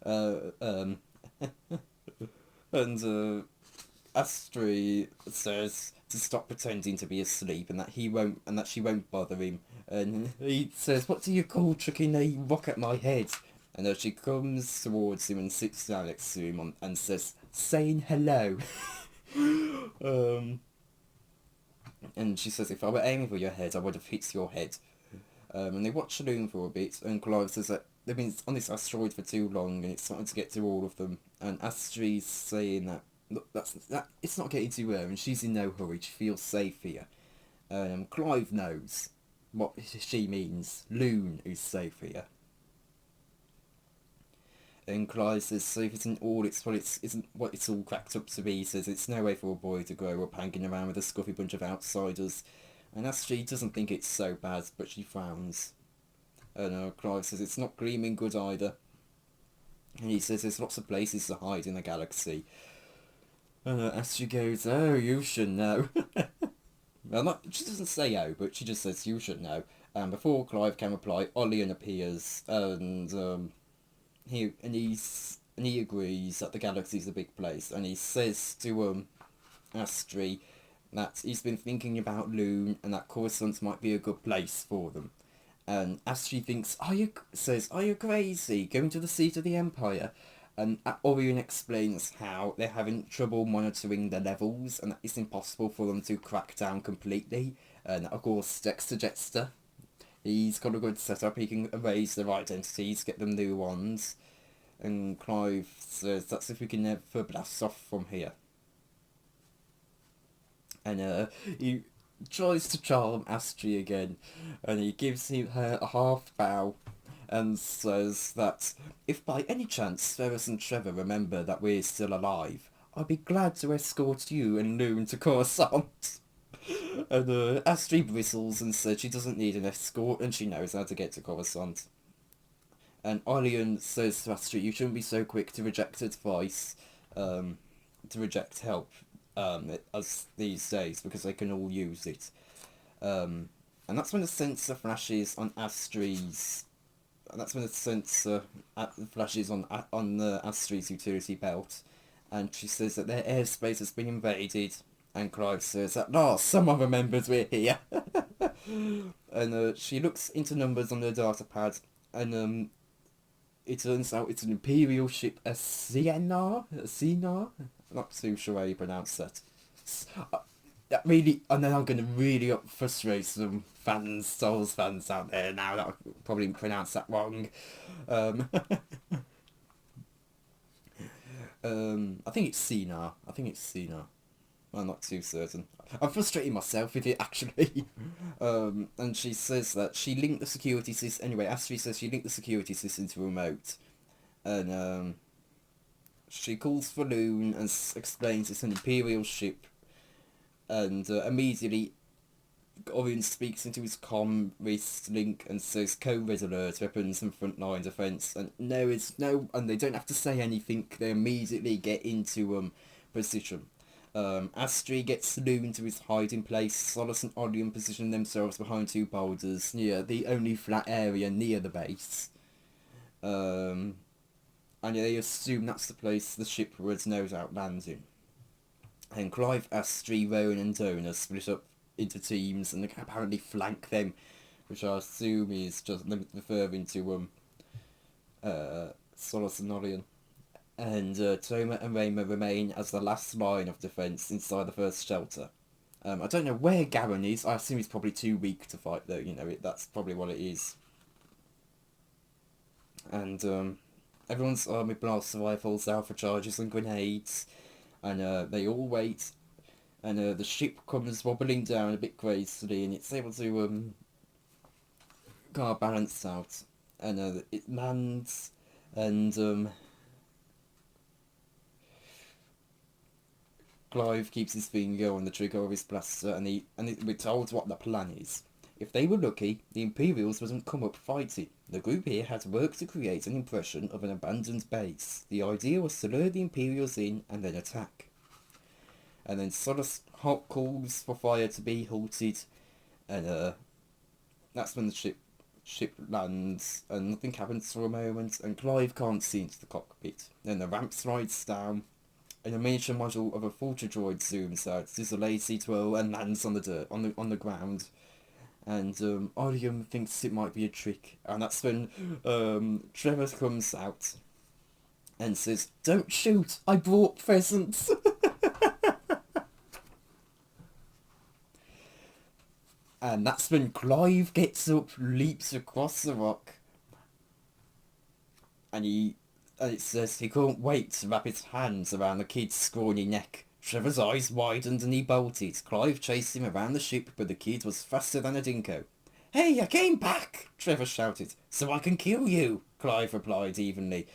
and Astri says to stop pretending to be asleep, and that she won't bother him. And he says, "What do you call chucking a rock at my head?" And she comes towards him and sits down next to him and says, "Saying hello." And she says, "If I were aiming for your head, I would have hit your head." And they watch Loon for a bit, and Clive says that they've been on this asteroid for too long, and it's starting to get to all of them. And Astri's saying that look, it's not getting to her, and she's in no hurry. She feels safe here. Clive knows what she means. Loon is safe here. And Clive says safe isn't all isn't what it's all cracked up to be. He says it's no way for a boy to grow up hanging around with a scruffy bunch of outsiders. And Astrid doesn't think it's so bad, but she frowns. And Clive says it's not gleaming good either. And he says there's lots of places to hide in the galaxy. And Astrid goes, oh, you should know. Well, she doesn't say oh, but she just says you should know. And before Clive can reply, Olion appears, and he agrees that the galaxy's a big place, and he says to Astrid that he's been thinking about Loon and that Coruscant might be a good place for them. And Astrid thinks, are you crazy? Going to the seat of the Empire? And Orion explains how they're having trouble monitoring the levels and that it's impossible for them to crack down completely. And of course, Dexter Jetster, he's got a good setup. He can erase their identities, get them new ones. And Clive says that's if we can never blast off from here. And he tries to charm Astrid again, and he gives her a half bow and says that if by any chance Ferris and Trevor remember that we're still alive, I'd be glad to escort you and Loon to Coruscant. And Astrid bristles and says she doesn't need an escort and she knows how to get to Coruscant. And Olion says to Astrid, you shouldn't be so quick to reject advice, to reject help, as these days, because they can all use it. And that's when the sensor flashes on Astrid's. And that's when the sensor flashes on Astrid's utility belt, and she says that their airspace has been invaded. And Clive says, at last, someone remembers we're here. And she looks into numbers on her data pad, and it turns out it's an Imperial ship, a Siena? I'm not too sure how you pronounce that. That really, I know I'm going to really frustrate some fans, Star Wars fans out there now that I probably pronounced that wrong. I think it's Siena. I'm not too certain. I'm frustrating myself with it, actually. And she says that she linked the security system. Anyway, Astrid says she linked the security system to remote. And she calls for Loon and explains it's an Imperial ship. And immediately, Orion speaks into his comm wrist link and says "Code alert, weapons and frontline defense." And and they don't have to say anything. They immediately get into position. Astrid gets Loon to his hiding place. Solus and Orion position themselves behind two boulders near the only flat area near the base. And they assume that's the place the ship was no doubt landing. And Clive, Astrid, Rowan and Donor split up into teams and they can apparently flank them, which I assume is just referring to Solus and Orion. And Toma and Rayma remain as the last line of defence inside the first shelter. I don't know where Garen is. I assume he's probably too weak to fight though, that's probably what it is. And everyone's army blaster rifles, alpha charges and grenades. And they all wait, and the ship comes wobbling down a bit gracefully, and it's able to kind of balance out, and it lands, and Clive keeps his finger on the trigger of his blaster, and we're told what the plan is. If they were lucky, the Imperials wouldn't come up fighting. The group here had worked to create an impression of an abandoned base. The idea was to lure the Imperials in and then attack. And then Solus calls for fire to be halted, and that's when the ship lands, and nothing happens for a moment, and Clive can't see into the cockpit. Then the ramp slides down, and a miniature model of a Vulture droid zooms out, does a lazy twirl, and lands on the dirt, on the ground. And Orion thinks it might be a trick, and that's when Trevor comes out and says, "Don't shoot, I brought presents." And that's when Clive gets up, leaps across the rock, and he And it says he couldn't wait to wrap his hands around the kid's scrawny neck. Trevor's eyes widened and he bolted. Clive chased him around the ship, but the kid was faster than a dinko. "Hey, I came back!" Trevor shouted. "So I can kill you," Clive replied evenly.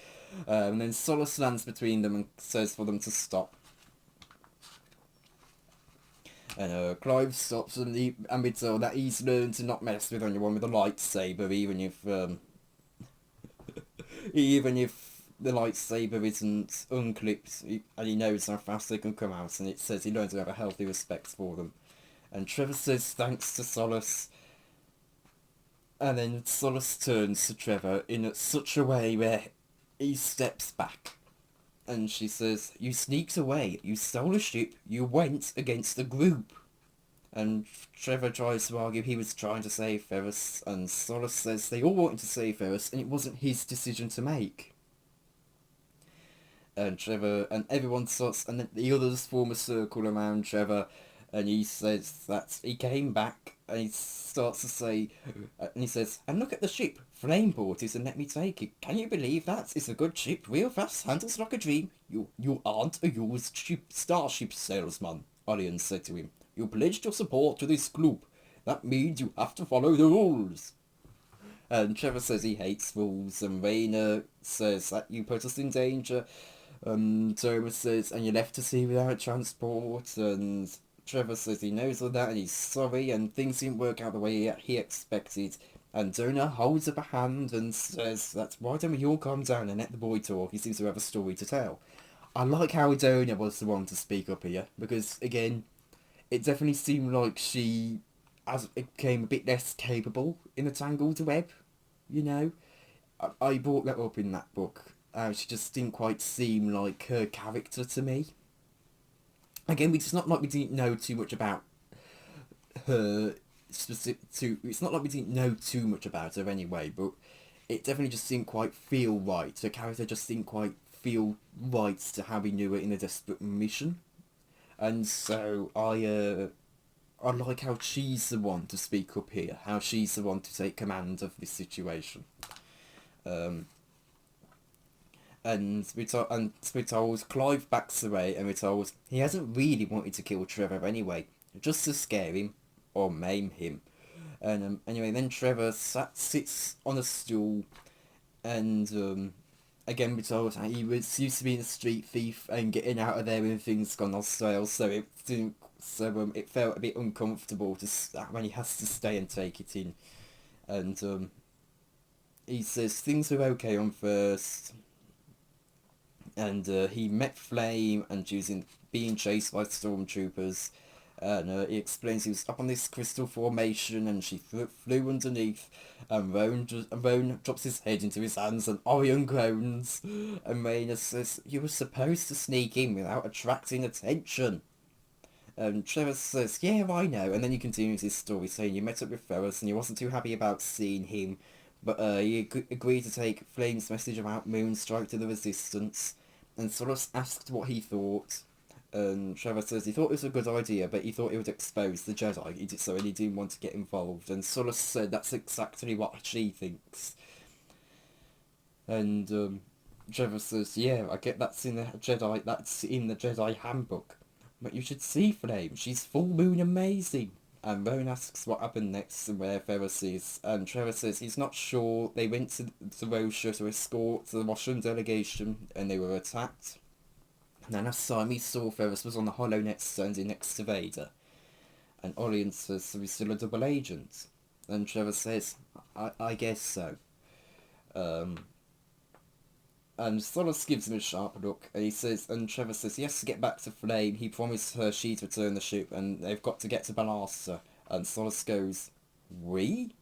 And then Solace lands between them and says for them to stop. And Clive stops and we're told that he's learned to not mess with anyone with a lightsaber, even if the lightsaber isn't unclipped, and he knows how fast they can come out, and it says he learns to have a healthy respect for them. And Trevor says thanks to Solace, and then Solace turns to Trevor in such a way where he steps back. And she says, "You sneaked away, you stole a ship, you went against the group." And Trevor tries to argue he was trying to save Ferris, and Solace says they all wanted to save Ferris, and it wasn't his decision to make. And Trevor, and everyone starts, and then the others form a circle around Trevor, and he says that he came back, and he starts to say, and he says, "And look at the ship, Flame bought it and let me take it. Can you believe that? It's a good ship, real fast, handles like a dream." You aren't a used starship salesman," Orion said to him. "You pledged your support to this group. That means you have to follow the rules." And Trevor says he hates rules, and Rayner says that you put us in danger. Thomas says, "And you left to sea without transport," and Trevor says he knows all that and he's sorry, and things didn't work out the way he expected. And Donor holds up a hand and says that why don't we all calm down and let the boy talk, he seems to have a story to tell. I like how Donor was the one to speak up here, because again, it definitely seemed like she became a bit less capable in the Tangled Web, you know? I brought that up in that book. She just didn't quite seem like her character to me. Again, it's not like we didn't know too much about her it's not like we didn't know too much about her anyway, but it definitely just didn't quite feel right. Her character just didn't quite feel right to how we knew her in a desperate mission. And so I like how she's the one to speak up here, how she's the one to take command of this situation. And we're told Clive backs away, and we're told he hasn't really wanted to kill Trevor anyway, just to scare him or maim him. And anyway, then Trevor sits on a stool, and again we're told he was used to being a street thief and getting out of there when things gone off sale, so it felt a bit uncomfortable when he has to stay and take it in. And he says things were okay on first. And he met Flame, and she was being chased by stormtroopers. And he explains he was up on this crystal formation, and she flew underneath. And Roan drops his head into his hands, and Orion groans. And Rayner says, "You were supposed to sneak in without attracting attention." And Trevor says, "Yeah, I know." And then he continues his story, saying you met up with Ferris, and you wasn't too happy about seeing him. But he agreed to take Flame's message about Moonstrike to the Resistance. And Solace asked what he thought. And Trevor says he thought it was a good idea, but he thought it would expose the Jedi, and he didn't want to get involved. And Solace said that's exactly what she thinks. And Trevor says, "Yeah, I get that's in the Jedi handbook. But you should see Flame, she's full moon amazing." And Roan asks what happened next and where Ferris is, and Trevor says he's not sure. They went to Rosha to escort the Washington delegation, and they were attacked. And then last time he saw Ferris was on the HoloNet standing next to Vader. And Orion says, "So he's still a double agent?" And Trevor says, I guess so. And Solace gives him a sharp look, and Trevor says he has to get back to Flame. He promised her she'd return the ship, and they've got to get to Bellassa. And Solace goes, "We?"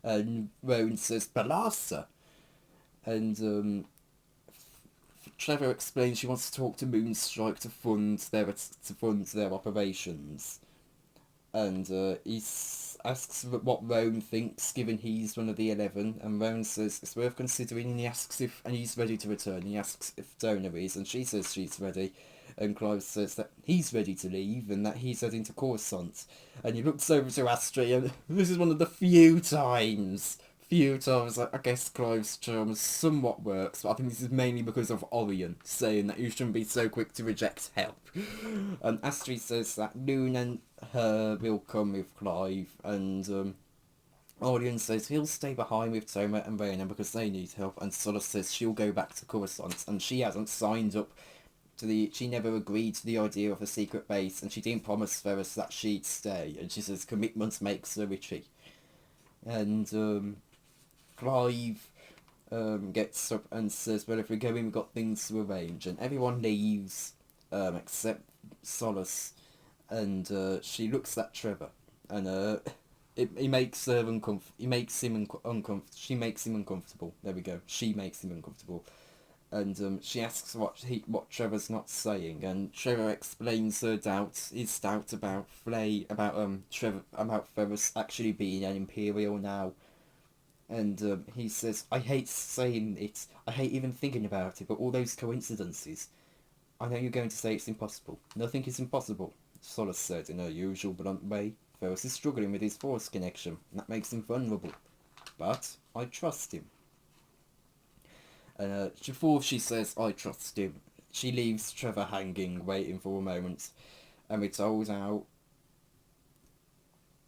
And Roan says, "Bellassa." And Trevor explains she wants to talk to Moonstrike to fund their operations. And he asks what Roan thinks, given he's one of the 11, and Roan says it's worth considering, and he's ready to return. He asks if Donor is, and she says she's ready, and Clive says that he's ready to leave, and that he's heading to Coruscant. And he looks over to Astrid, and this is one of the few times few times, I guess Clive's charm somewhat works, but I think this is mainly because of Orion saying that you shouldn't be so quick to reject help. And Astrid says that Loon and her will come with Clive, and Orion says he'll stay behind with Toma and Raina because they need help, and Sola says she'll go back to Coruscant, and she hasn't signed up to she never agreed to the idea of a secret base, and she didn't promise Ferris that she'd stay, and she says commitment makes her witchy. And Clive gets up and says, well, if we're going, we've got things to arrange, and everyone leaves except Solace, and she looks at Trevor, and he makes her uncomfortable. He makes him uncomfortable. She makes him uncomfortable. There we go. She makes him uncomfortable, and she asks what Trevor's not saying, and Trevor explains his doubt about Ferris actually being an Imperial now. And he says, I hate saying it, I hate even thinking about it, but all those coincidences. I know you're going to say it's impossible. Nothing is impossible, Solace said in her usual blunt way. Ferris is struggling with his force connection, and that makes him vulnerable. But I trust him. And before she says, I trust him, she leaves Trevor hanging, waiting for a moment. And we're told how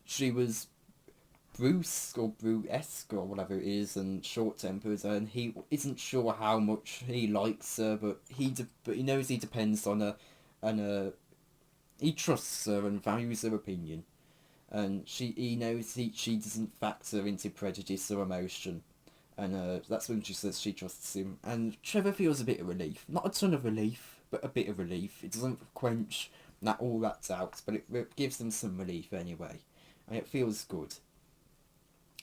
she was Bruce or Bruce-esque or whatever it is, and short-tempered, and he isn't sure how much he likes her, but he knows he depends on her, and he trusts her and values her opinion, and he knows she doesn't factor into prejudice or emotion, and that's when she says she trusts him, and Trevor feels a bit of relief, not a ton of relief, but a bit of relief. It doesn't quench all that doubt, but it gives them some relief anyway, and it feels good.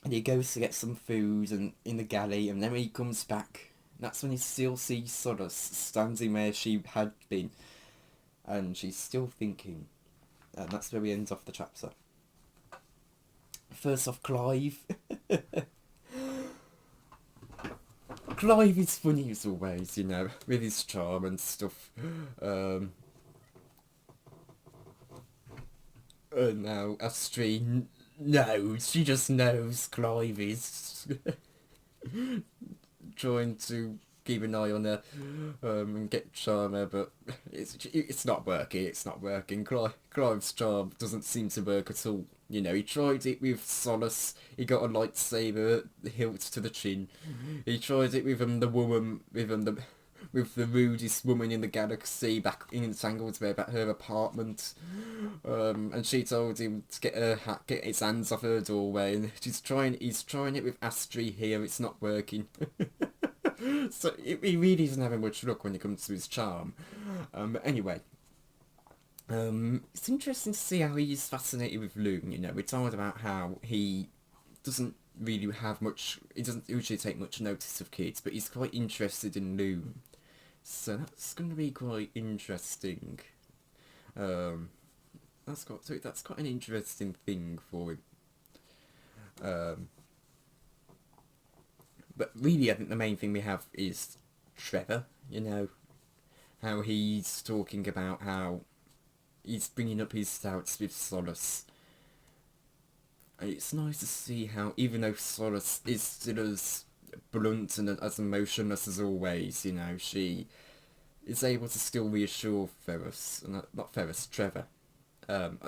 And he goes to get some food and in the galley, and then when he comes back, that's when he still sees Solace standing where she had been, and she's still thinking, and that's where we end off the chapter. First off, Clive. Clive is funny as always, with his charm and stuff. And now Astrid knows, she just knows Clive is trying to keep an eye on her and get charm her, but it's not working. Clive's charm doesn't seem to work at all. He tried it with Solace, he got a lightsaber hilt to the chin. He tried it with the woman, with the rudest woman in the galaxy back in Entangled Web at her apartment, and she told him to get his hands off her doorway, and he's trying it with Astrid here. It's not working. So he really doesn't have much luck when it comes to his charm. But anyway, it's interesting to see how he's fascinated with Loon. We're told about how he doesn't really have much. He doesn't usually take much notice of kids, but he's quite interested in Loon. So that's going to be quite interesting. That's quite an interesting thing for him. But really, I think the main thing we have is Trevor. How he's talking about how he's bringing up his doubts with Solace. And it's nice to see how, even though Solace is still as blunt and as emotionless as always, she is able to still reassure Ferris, not Ferris, Trevor.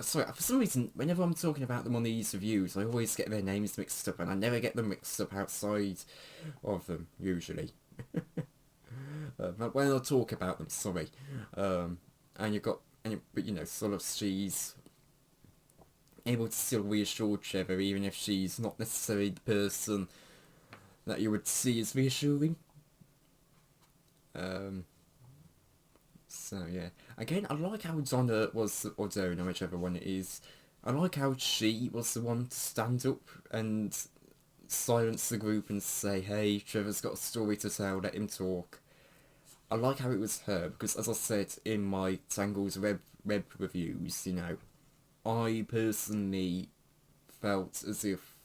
Sorry, for some reason, whenever I'm talking about them on these reviews, I always get their names mixed up, and I never get them mixed up outside of them, usually. But when I talk about them, sorry. But sort of she's able to still reassure Trevor, even if she's not necessarily the person that you would see as reassuring. So yeah, again, I like how Donna was, or Donna, whichever one it is, I like how she was the one to stand up and silence the group and say, hey, Trevor's got a story to tell, let him talk. I like how it was her, because as I said in my Tangled Web reviews, I personally felt as if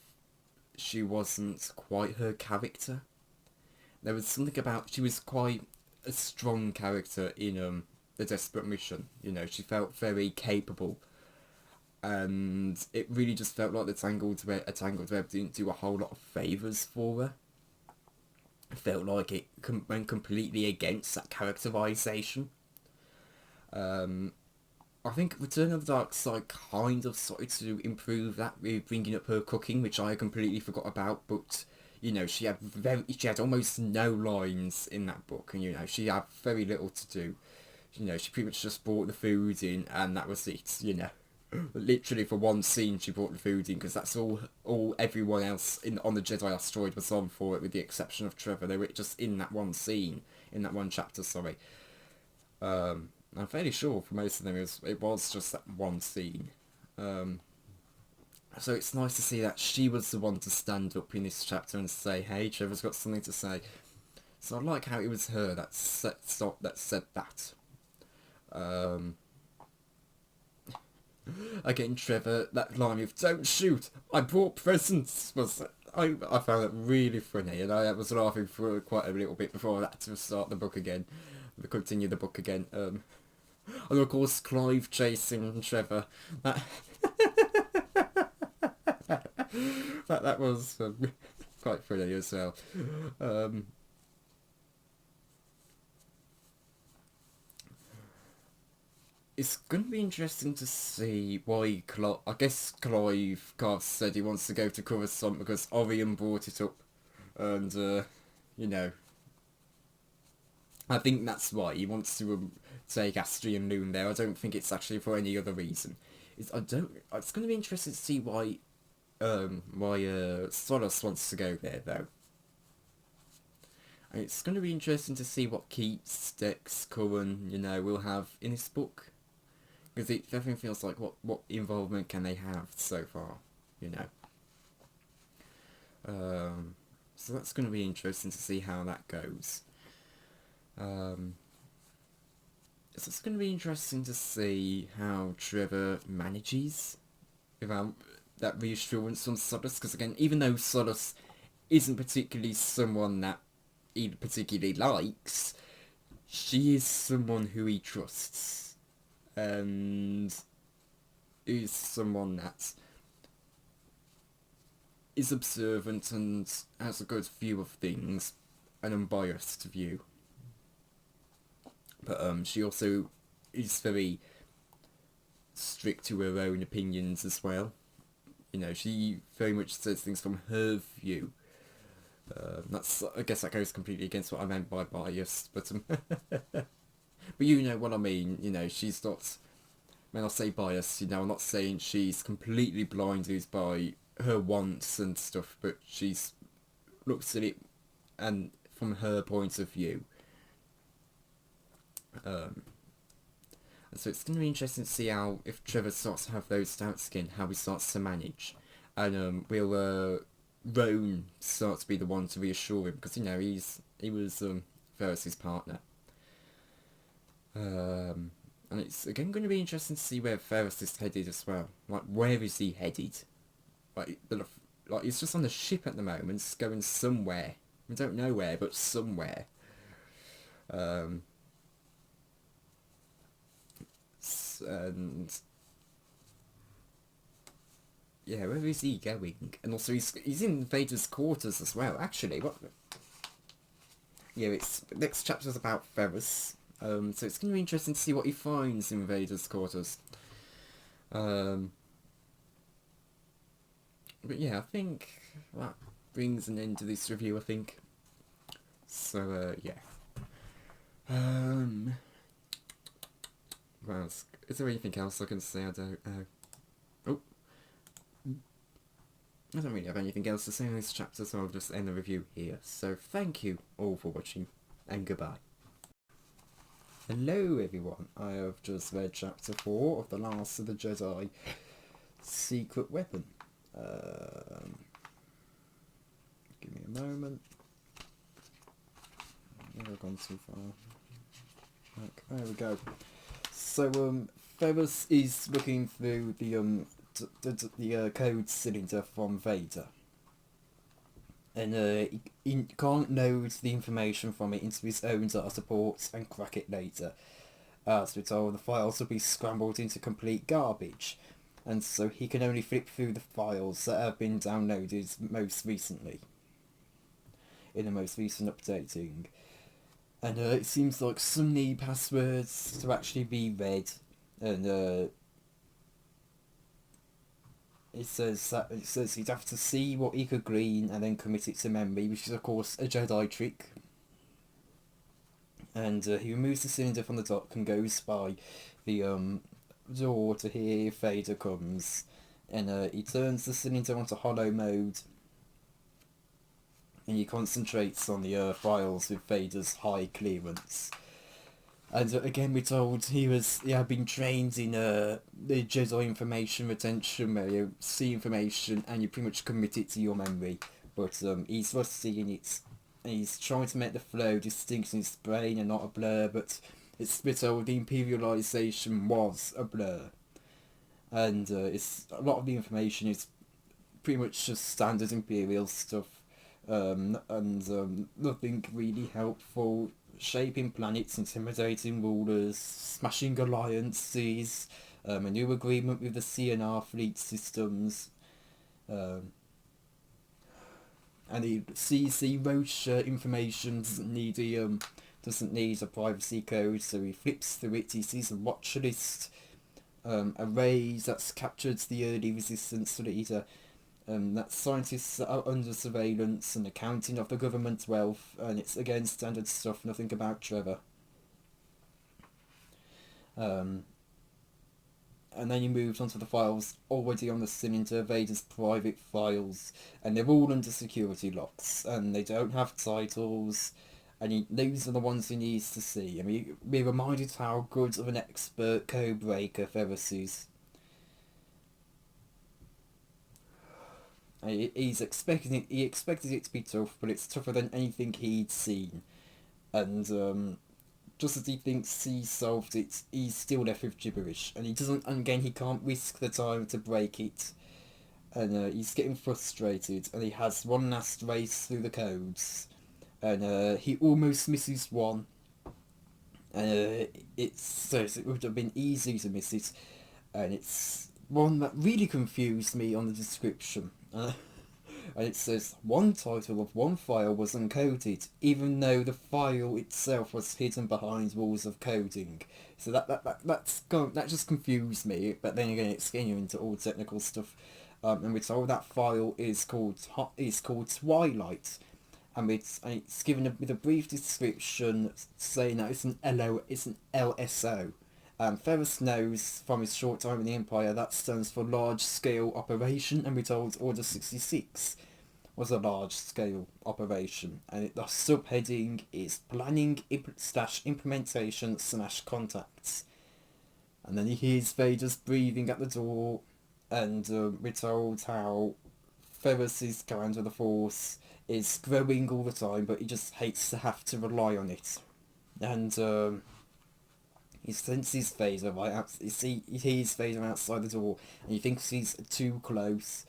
she wasn't quite her character. There was something about, she was quite a strong character in The Desperate Mission. She felt very capable, and it really just felt like the A Tangled Web didn't do a whole lot of favours for her. It felt like it went completely against that characterisation. I think Return of the Dark Side kind of started to improve that with bringing up her cooking, which I completely forgot about, but you know, she had almost no lines in that book, and you know, she had very little to do. You know, she pretty much just brought the food in, and that was it, you know. Literally for one scene she brought the food in, because that's all everyone else on the Jedi asteroid was on for it, with the exception of Trevor. They were just in that one scene, in that one chapter, sorry. I'm fairly sure for most of them it was just that one scene. So it's nice to see that she was the one to stand up in this chapter and say, hey, Trevor's got something to say. So I like how it was her that said that. Again, Trevor, that line of "Don't shoot, I brought presents" I found that really funny, and I was laughing for quite a little bit before I had to start the book again, continue the book again. And of course, Clive chasing Trevor. That was quite funny as well. It's going to be interesting to see why I guess Clive Carr said he wants to go to Coruscant because Orion brought it up, and you know, I think that's why he wants to take Astri and Loon there. I don't think it's actually for any other reason. It's going to be interesting to see why Solos wants to go there though. And it's going to be interesting to see what Keats, Dex, Curran, you know, will have in this book. Because it definitely feels like what involvement can they have so far, you know. So that's going to be interesting to see how that goes. So it's going to be interesting to see how Trevor manages without that reassurance from Solace. Because again, even though Solace isn't particularly someone that he particularly likes, she is someone who he trusts. And is someone that is observant and has a good view of things, an unbiased view. But she also is very strict to her own opinions as well. You know, she very much says things from her view. I guess that goes completely against what I meant by biased, but but you know what I mean, you know, she's not, when I say biased, you know, I'm not saying she's completely blinded by her wants and stuff, but she's looks at it and from her point of view. And so it's going to be interesting to see how, if Trevor starts to have those doubts again, how he starts to manage. And will Roan start to be the one to reassure him, because, you know, he was Ferris's partner. And it's again going to be interesting to see where Ferris is headed as well. Like, where is he headed? Like he's just on the ship at the moment, going somewhere. We don't know where, but somewhere. And yeah, where is he going? And also he's in Vader's quarters as well. Actually, what? Yeah, it's next chapter's about Ferris. So it's going to be interesting to see what he finds in Vader's quarters. But yeah, I think that brings an end to this review, I think. So, yeah. Well, is there anything else I can say? I don't know. Oh. I don't really have anything else to say in this chapter, so I'll just end the review here. So, thank you all for watching, and goodbye. Hello everyone, I have just read chapter 4 of The Last of the Jedi, Secret Weapon. Give me a moment. I've gone too far. Okay, there we go. So Ferris is looking through the code cylinder from Vader. And he can't load the information from it into his own data ports and crack it later. As we're told, the files will be scrambled into complete garbage. and so he can only flip through the files that have been downloaded most recently, in the most recent updating. And it seems like some need passwords to actually be read, and it says he'd have to see what he could glean and then commit it to memory, which is of course a Jedi trick. And he removes the cylinder from the dock and goes by the door to hear if Vader comes. And he turns the cylinder onto hollow mode, and he concentrates on the files with Vader's high clearance. And again, we're told he had been trained in the Jedi information retention, where you see information and you pretty much commit it to your memory. But he's rusty in it, and he's trying to make the flow distinct in his brain and not a blur. But it's we're told the imperialization was a blur, and it's a lot of the information is pretty much just standard imperial stuff, and nothing really helpful. Shaping planets, intimidating rulers, smashing alliances, a new agreement with the CNR fleet systems, and the CC Roche information doesn't need a privacy code, so he flips through it. He sees a watch list, arrays that's captured the early resistance leader. That scientists are under surveillance and accounting of the government's wealth, and it's again standard stuff, nothing about Trevor. And then he moves on to the files already on the cylinder, Vader's private files, and they're all under security locks, and they don't have titles, and those are the ones he needs to see. I mean, we're reminded how good of an expert code breaker Ferris is. He expected it to be tough, but it's tougher than anything he'd seen. And just as he thinks he's solved it, he's still left with gibberish, and he doesn't. And again, he can't risk the time to break it, and he's getting frustrated. And he has one last race through the codes, and he almost misses one. It says it would have been easy to miss it, and it's one that really confused me on the description. And it says one title of one file was uncoded, even though the file itself was hidden behind walls of coding. So that just confused me. But then again, it's getting into all technical stuff. And we're told that file is called Twilight, and it's given with a brief description saying that it's an LSO. Ferris knows from his short time in the Empire that stands for Large Scale Operation, and we're told Order 66 was a large scale operation, and the subheading is Planning Implementation / Contacts. And then he hears Vader's breathing at the door, and we're told how Ferris's command of the Force is growing all the time, but he just hates to have to rely on it. And he senses Vader he hears Vader outside the door, and he thinks he's too close,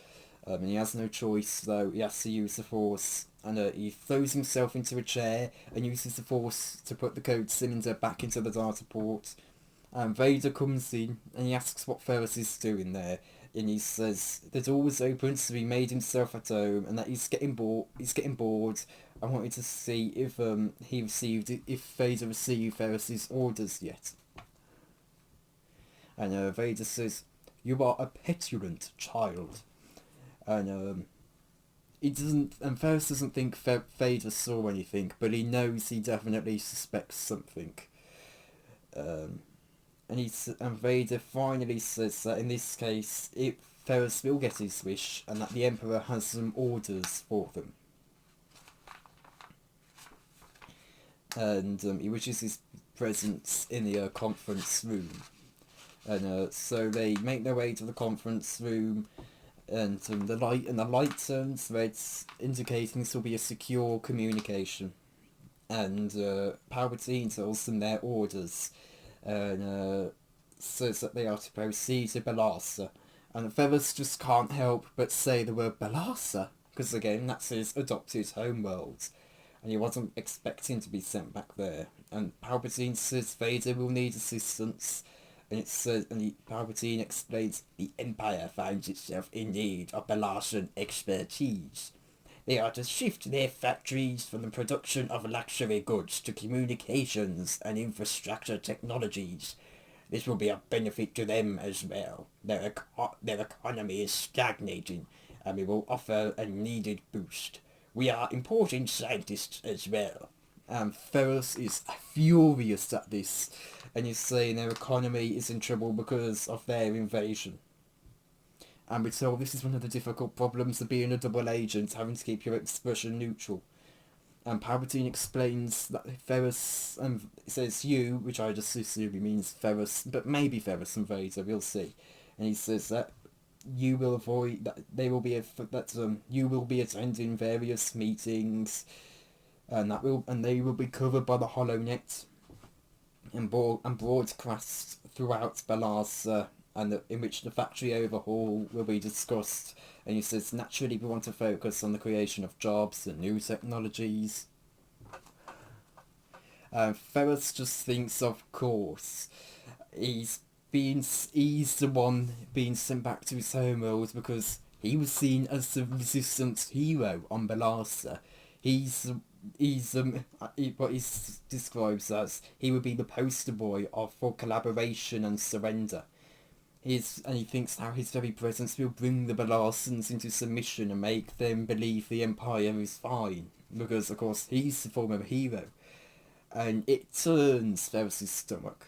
and he has no choice, though he has to use the Force, and he throws himself into a chair and uses the Force to put the code cylinder back into the data port. And Vader comes in, and he asks what Ferris is doing there, and he says the door was open, so he made himself at home, and that he's getting bored. I wanted to see if Vader received Ferris's orders yet. And Vader says, "You are a petulant child." And Ferris doesn't think Vader saw anything, but he knows he definitely suspects something. And Vader finally says that in this case, Ferris will get his wish, and that the Emperor has some orders for them. And he wishes his presence in the conference room. And so they make their way to the conference room, and the light turns red, indicating this will be a secure communication. And Palpatine tells them their orders, and says that they are to proceed to Bellassa. And Ferris just can't help but say the word Bellassa, because again, that's his adopted homeworld, and he wasn't expecting to be sent back there. And Palpatine says Vader will need assistance, And it says, and Palpatine explains, the Empire finds itself in need of Bellassan expertise. They are to shift their factories from the production of luxury goods to communications and infrastructure technologies. This will be a benefit to them as well. Their economy is stagnating, and we will offer a needed boost. We are importing scientists as well. Ferris is furious at this, and he's saying their economy is in trouble because of their invasion. And we're told this is one of the difficult problems of being a double agent, having to keep your expression neutral. And Palpatine explains that Ferris says you, which I just assume he means Ferris, but maybe Ferris and Vader, we'll see. And he says that you will avoid that you will be attending various meetings, and they will be covered by the HoloNet and broadcast throughout Bellassa, and in which the factory overhaul will be discussed. And he says, naturally we want to focus on the creation of jobs and new technologies. Ferris just thinks, of course, he's the one being sent back to his homeworld because he was seen as the resistance hero on Bellassa. What he describes as, he would be the poster boy for collaboration and surrender. And he thinks how his very presence will bring the Bellassans into submission and make them believe the Empire is fine, because of course he's the former hero. And it turns Ferris's stomach.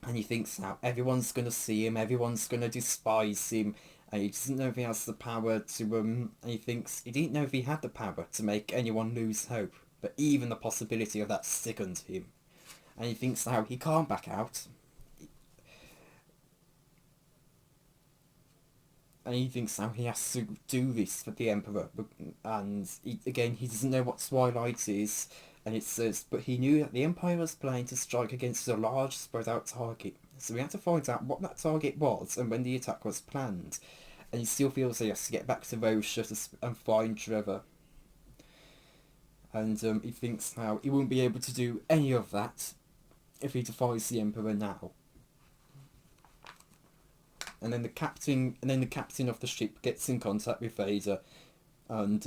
And he thinks how everyone's going to see him, everyone's going to despise him, and he doesn't know if he has the power to, and he thinks he didn't know if he had the power to make anyone lose hope, but even the possibility of that sickened him. And he thinks how he can't back out. And he thinks how he has to do this for the Emperor, and he doesn't know what Twilight is, and it says, but he knew that the Empire was planning to strike against a large spread out target, so he had to find out what that target was and when the attack was planned, and he still feels he has to get back to Rosha and find Trevor. And he thinks how he won't be able to do any of that if he defies the Emperor now. And then the captain of the ship gets in contact with Vader, and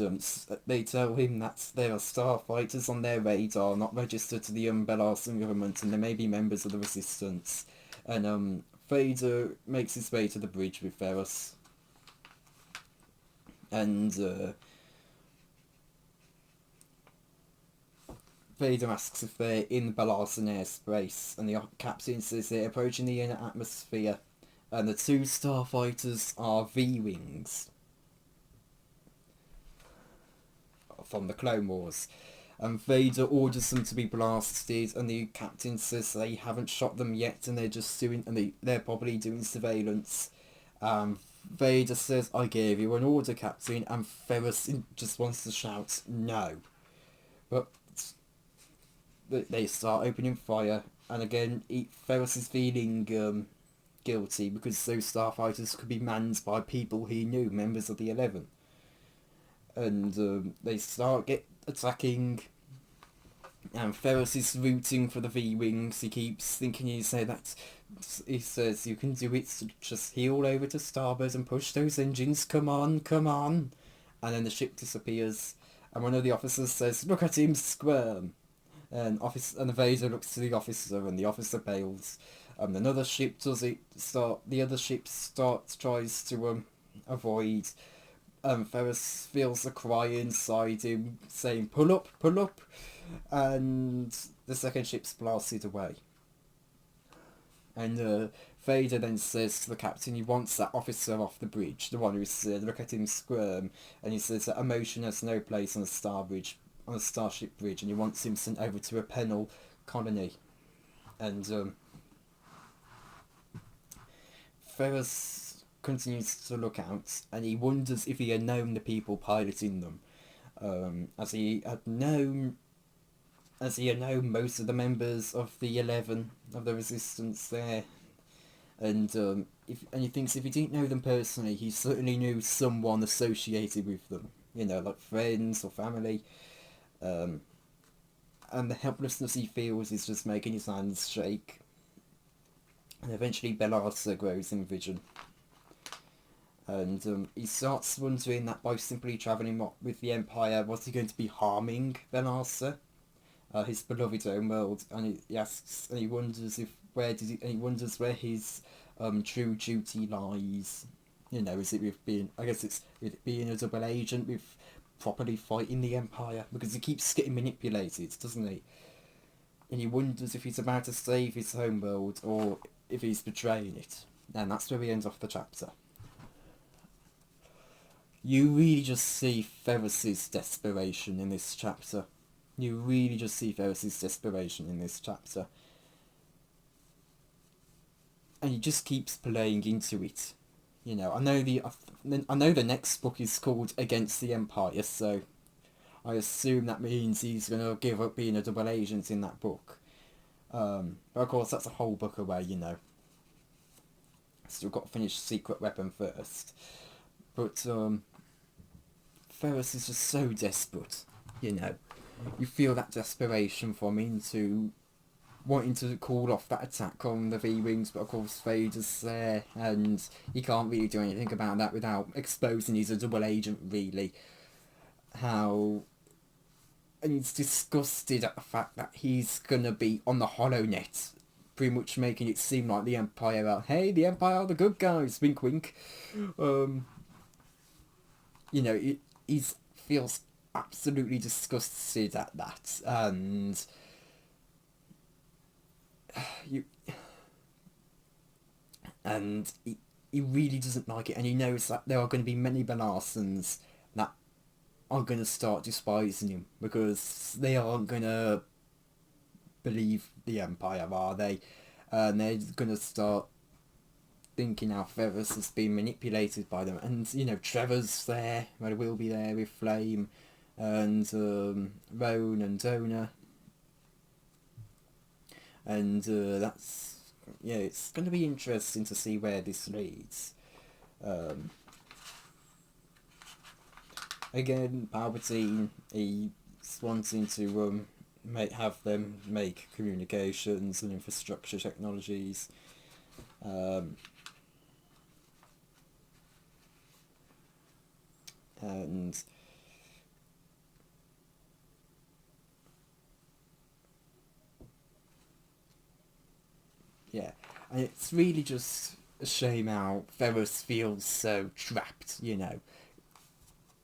they tell him that there are starfighters on their radar, not registered to the Bellassan government, and they may be members of the Resistance. And Vader makes his way to the bridge with Ferris, and Vader asks if they're in Bellassan airspace, and the captain says they're approaching the inner atmosphere. And the two starfighters are V-Wings from the Clone Wars. And Vader orders them to be blasted, and the captain says they haven't shot them yet, and they're probably doing surveillance. Vader says, I gave you an order, Captain, and Ferris just wants to shout no. But they start opening fire, and again Ferris is feeling guilty because those starfighters could be manned by people he knew, members of the 11. And they start attacking, and Ferris is rooting for the V-Wings. He keeps thinking he says you can do it, so just heel over to starboard and push those engines, come on. And then the ship disappears, and one of the officers says, look at him squirm. And the Vader looks to the officer, and the officer bails. Another ship does it. The other ship tries to avoid. Ferris feels a cry inside him saying, pull up, and the second ship's blasted away. And Vader then says to the captain he wants that officer off the bridge, the one who said, look at him squirm, and he says that emotion has no place on a starship bridge, and he wants him sent over to a penal colony. And Ferris continues to look out, and he wonders if he had known the people piloting them, as he had known most of the members of the 11 of the Resistance there, and he thinks if he didn't know them personally, he certainly knew someone associated with them, like friends or family, and the helplessness he feels is just making his hands shake. And eventually Bellassa grows in vision. And he starts wondering that by simply travelling with the Empire, was he going to be harming Bellassa, his beloved homeworld? And he asks, and he wonders where his true duty lies. You know, is it with being? I guess it's with being a double agent, with properly fighting the Empire, because he keeps getting manipulated, doesn't he? And he wonders if he's about to save his homeworld or if he's betraying it. And that's where we end off the chapter. You really just see Ferris's desperation in this chapter. You really just see Ferris's desperation in this chapter. And he just keeps playing into it. You know, I know the next book is called Against the Empire, so I assume that means he's going to give up being a double agent in that book. But of course, that's a whole book away, you know. Still got to finish Secret Weapon first. But, Ferris is just so desperate, you know. You feel that desperation from him to wanting to call off that attack on the V-Wings, but of course Vader's there, and he can't really do anything about that without exposing he's a double agent, really. And he's disgusted at the fact that he's gonna be on the HoloNet, pretty much making it seem like the Empire are, hey, the Empire are the good guys, wink wink. You know, he feels absolutely disgusted at that, and he really doesn't like it, and he knows that there are going to be many Bellassans that are going to start despising him, because they aren't going to believe the Empire, are they? And they're going to start thinking how Ferris has been manipulated by them. And, you know, Trevor's there, well, will be there with Flame, and Roan and Donor. And that's, yeah, it's going to be interesting to see where this leads. Again, Palpatine, he's wanting to have them make communications and infrastructure technologies. And yeah, and it's really just a shame how Ferris feels so trapped, you know.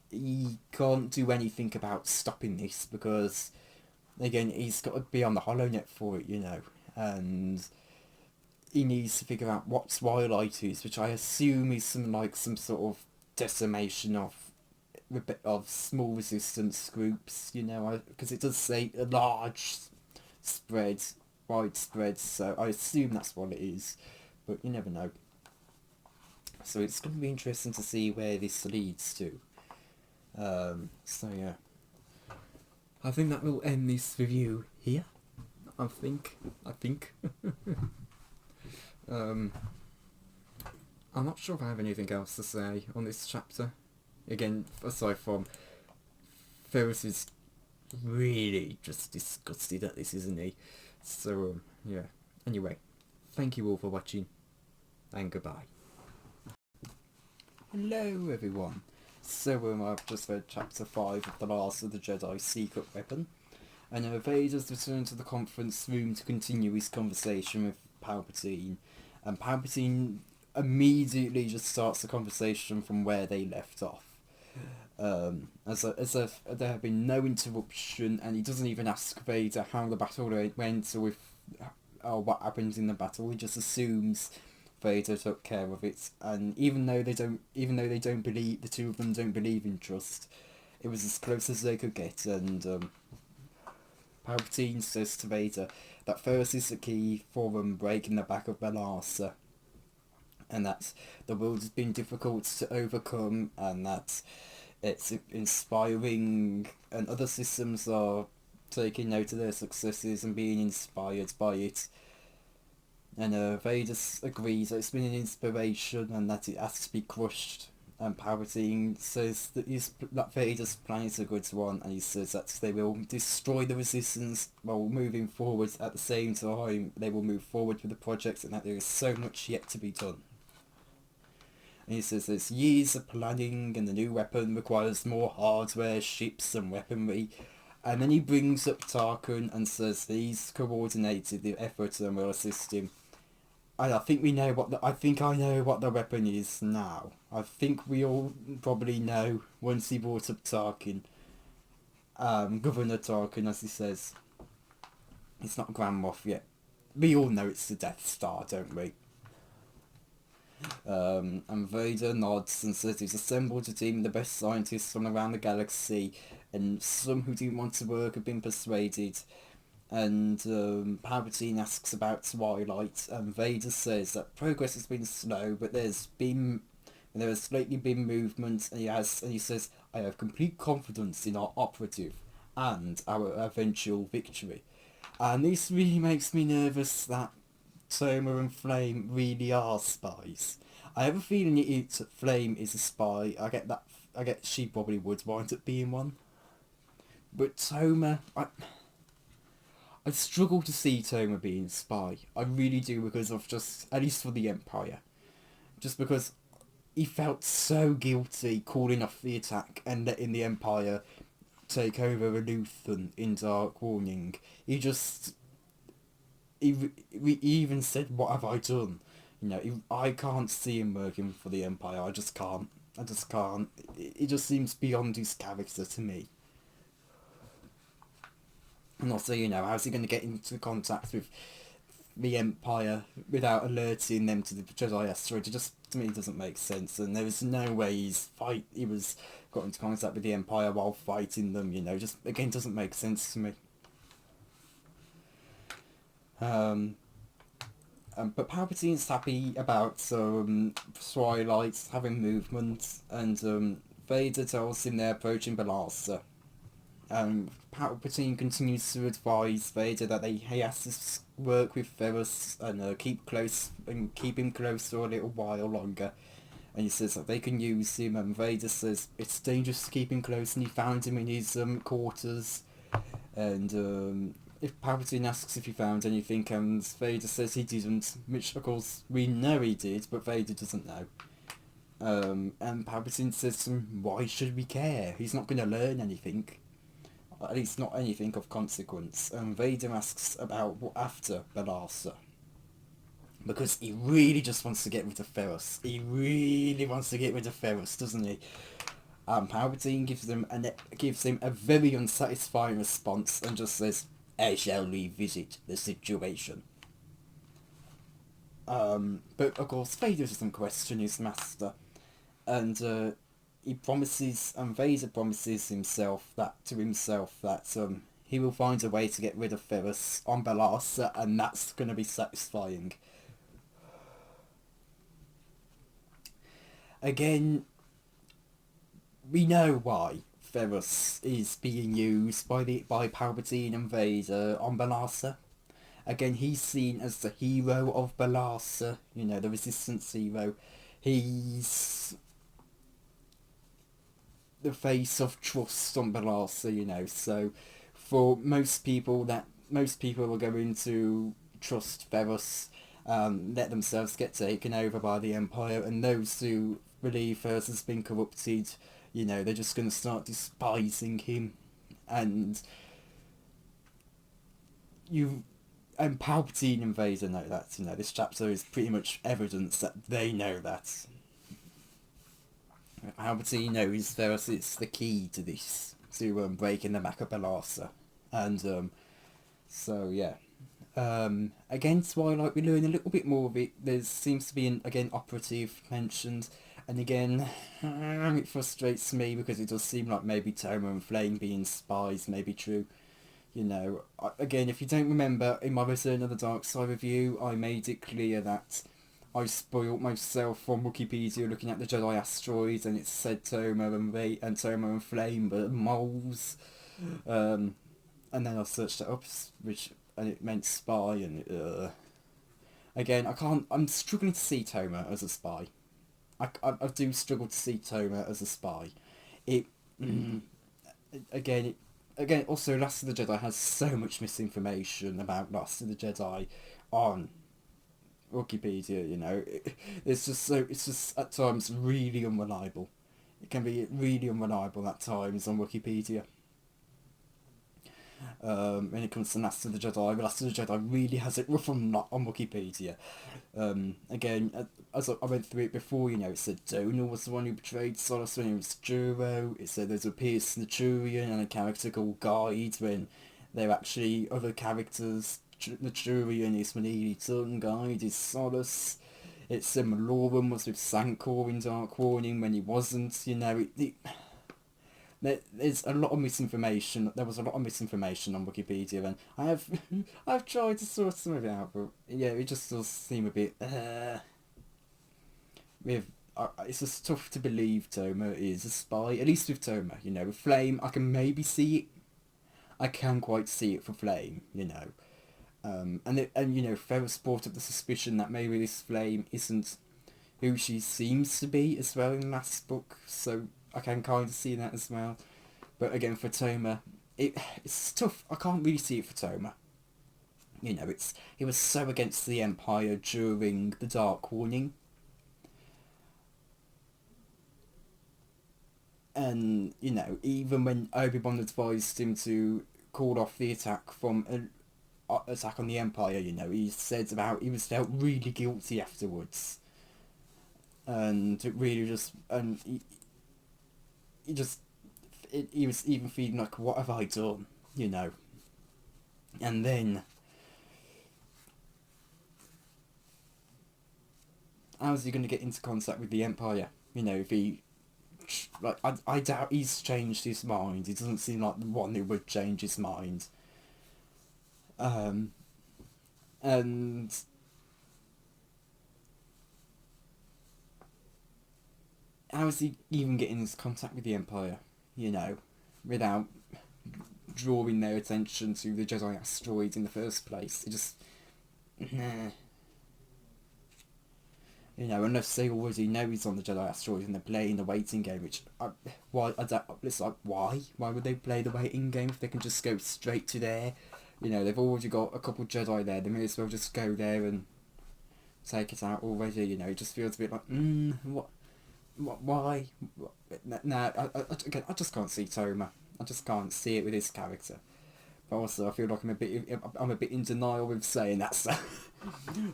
He can't do anything about stopping this, because again, he's got to be on the HoloNet for it, you know, and he needs to figure out what Twilight is, which I assume is some sort of decimation of small resistance groups, you know, because it does say a large spread, widespread, so I assume that's what it is, but you never know. So it's going to be interesting to see where this leads to. So yeah, I think that will end this review here. I think. I'm not sure if I have anything else to say on this chapter. Again, aside from Ferris is really just disgusted at this, isn't he? So yeah. Anyway, thank you all for watching, and goodbye. Hello everyone. So I've just read chapter 5 of The Last of the Jedi Secret Weapon, and Vader's returned to the conference room to continue his conversation with Palpatine, and Palpatine immediately just starts the conversation from where they left off. As if there had been no interruption, and he doesn't even ask Vader how the battle went or what happened in the battle. He just assumes Vader took care of it, and even though they don't believe, the two of them don't believe in trust, it was as close as they could get. And Palpatine says to Vader that Ferris is the key for them breaking the back of Bellassa, and that the world has been difficult to overcome, and that it's inspiring, and other systems are taking note of their successes and being inspired by it. And Vader agrees that it's been an inspiration and that it has to be crushed. And Palpatine says that Vader's plan is a good one, and he says that they will destroy the Resistance while moving forward. At the same time, they will move forward with the project, and that there is so much yet to be done. And he says there's years of planning, and the new weapon requires more hardware, ships, and weaponry. And then he brings up Tarkin and says he's coordinated the effort and will assist him. I think we know I think I know what the weapon is now. I think we all probably know once he brought up Tarkin. Governor Tarkin, as he says. It's not Grand Moff yet. We all know it's the Death Star, don't we? And Vader nods and says he's assembled a team of the best scientists from around the galaxy, and some who didn't want to work have been persuaded. And Palpatine asks about Twilight, and Vader says that progress has been slow, but there has lately been movement, and he says, I have complete confidence in our operative and our eventual victory. And this really makes me nervous that Toma and Flame really are spies. I have a feeling Flame is a spy. I get she probably would wind up being one. But Toma, I struggle to see Toma being a spy. I really do, because of at least for the Empire. Just because he felt so guilty calling off the attack and letting the Empire take over Luthen in Dark Warning. He even said, what have I done? I can't see him working for the Empire. I just can't. It just seems beyond his character to me. And also, how's he going to get into contact with the Empire without alerting them to the Jedi asteroid? It just, to me, doesn't make sense. And there was no way he was got into contact with the Empire while fighting them, just, again, doesn't make sense to me. But Palpatine's happy about Twilight having movement, and Vader tells him they're approaching Bellassa. Palpatine continues to advise Vader that he has to work with Ferrus and keep him close for a little while longer. And he says that they can use him, and Vader says it's dangerous to keep him close, and he found him in his quarters. And if Palpatine asks if he found anything, and Vader says he didn't, which of course we know he did, but Vader doesn't know. And Palpatine says to him, why should we care? He's not going to learn anything. At least not anything of consequence. And Vader asks about what after Bellassa. Because he really just wants to get rid of Ferrus. He really wants to get rid of Ferrus, doesn't he? Palpatine gives him a very unsatisfying response and just says, I shall revisit the situation. But of course Vader doesn't question his master. And Vader promises himself that he will find a way to get rid of Ferrus on Bellassa, and that's going to be satisfying. Again, we know why Ferrus is being used by Palpatine and Vader on Bellassa. Again, he's seen as the hero of Bellassa, the Resistance hero. He's the face of trust on Bellassa, so for most people are going to trust Ferrus, let themselves get taken over by the Empire, and those who believe Ferrus has been corrupted, they're just going to start despising him. And Palpatine and Vader know that, this chapter is pretty much evidence that they know that. Palpatine knows Ferrus is the key to this, to breaking the back of Bellassa. And so yeah. Again, Twilight, we learn a little bit more of it. There seems to be an operative mentioned, and again, it frustrates me because it does seem like maybe Toma and Flame being spies may be true. Again, if you don't remember, in my Return of the Dark Side review, I made it clear that I spoilt myself on Wikipedia looking at the Jedi asteroids, and it said Toma and Flame, but moles. And then I searched it up, and it meant spy, and again, I'm struggling to see Toma as a spy. I do struggle to see Toma as a spy. It again it, again also Last of the Jedi has so much misinformation about Last of the Jedi on Wikipedia. You know, it's just at times really unreliable. It can be really unreliable at times on Wikipedia. When it comes to Last of the Jedi really has it rough on Wikipedia. Again, as I went through it before, you know, it said Donal was the one who betrayed Solace when he was Juro. It said there's a Pierce Centurion and a character called Guide when they're actually other characters. The Centurion is Manili Tun, Guide is Solace. It said Malorum was with Sancor in Dark Warning when he wasn't. You know, there's a lot of misinformation. There was a lot of misinformation on Wikipedia, and I've tried to sort some of it out, but yeah, it just does seem a bit. It's just tough to believe Toma is a spy. At least with Toma, you know, with Flame, I can maybe see it. I can quite see it for Flame, you know, and you know, Ferris brought up the suspicion that maybe this Flame isn't who she seems to be as well in the last book, so I can kind of see that as well. But again, for Toma, it's tough. I can't really see it for Toma. You know, he was so against the Empire during the Dark Warning. And, you know, even when Obi-Wan advised him to call off the attack from an attack on the Empire, you know, he said about he was felt really guilty afterwards. And it really just, and he was even feeling like, what have I done, you know? And then, how's he going to get into contact with the Empire? You know, if he, like, I doubt he's changed his mind. He doesn't seem like the one who would change his mind. And how is he even getting into contact with the Empire, you know, without drawing their attention to the Jedi asteroid in the first place? It just, nah. You know, unless they already know he's on the Jedi asteroid and they're playing the waiting game, which, it's like, why? Why would they play the waiting game if they can just go straight to there? You know, they've already got a couple Jedi there, they may as well just go there and take it out already, you know. It just feels a bit like, why? Again, I just can't see Toma. I just can't see it with his character. But also, I feel like I'm a bit in denial with saying that. So,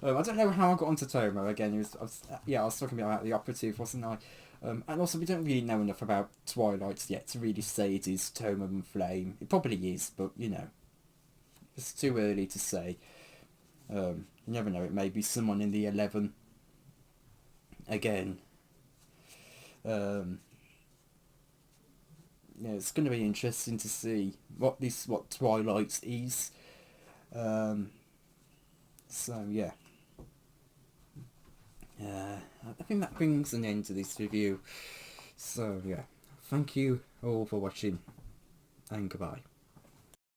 I don't know how I got onto Toma again. I was talking about the operative, wasn't I? And also, we don't really know enough about Twilight yet to really say it is Toma and Flame. It probably is, but you know, it's too early to say. You never know. It may be someone in the 11 again. Yeah, it's going to be interesting to see what Twilight is. So yeah, I think that brings an end to this review. So yeah, thank you all for watching, and goodbye.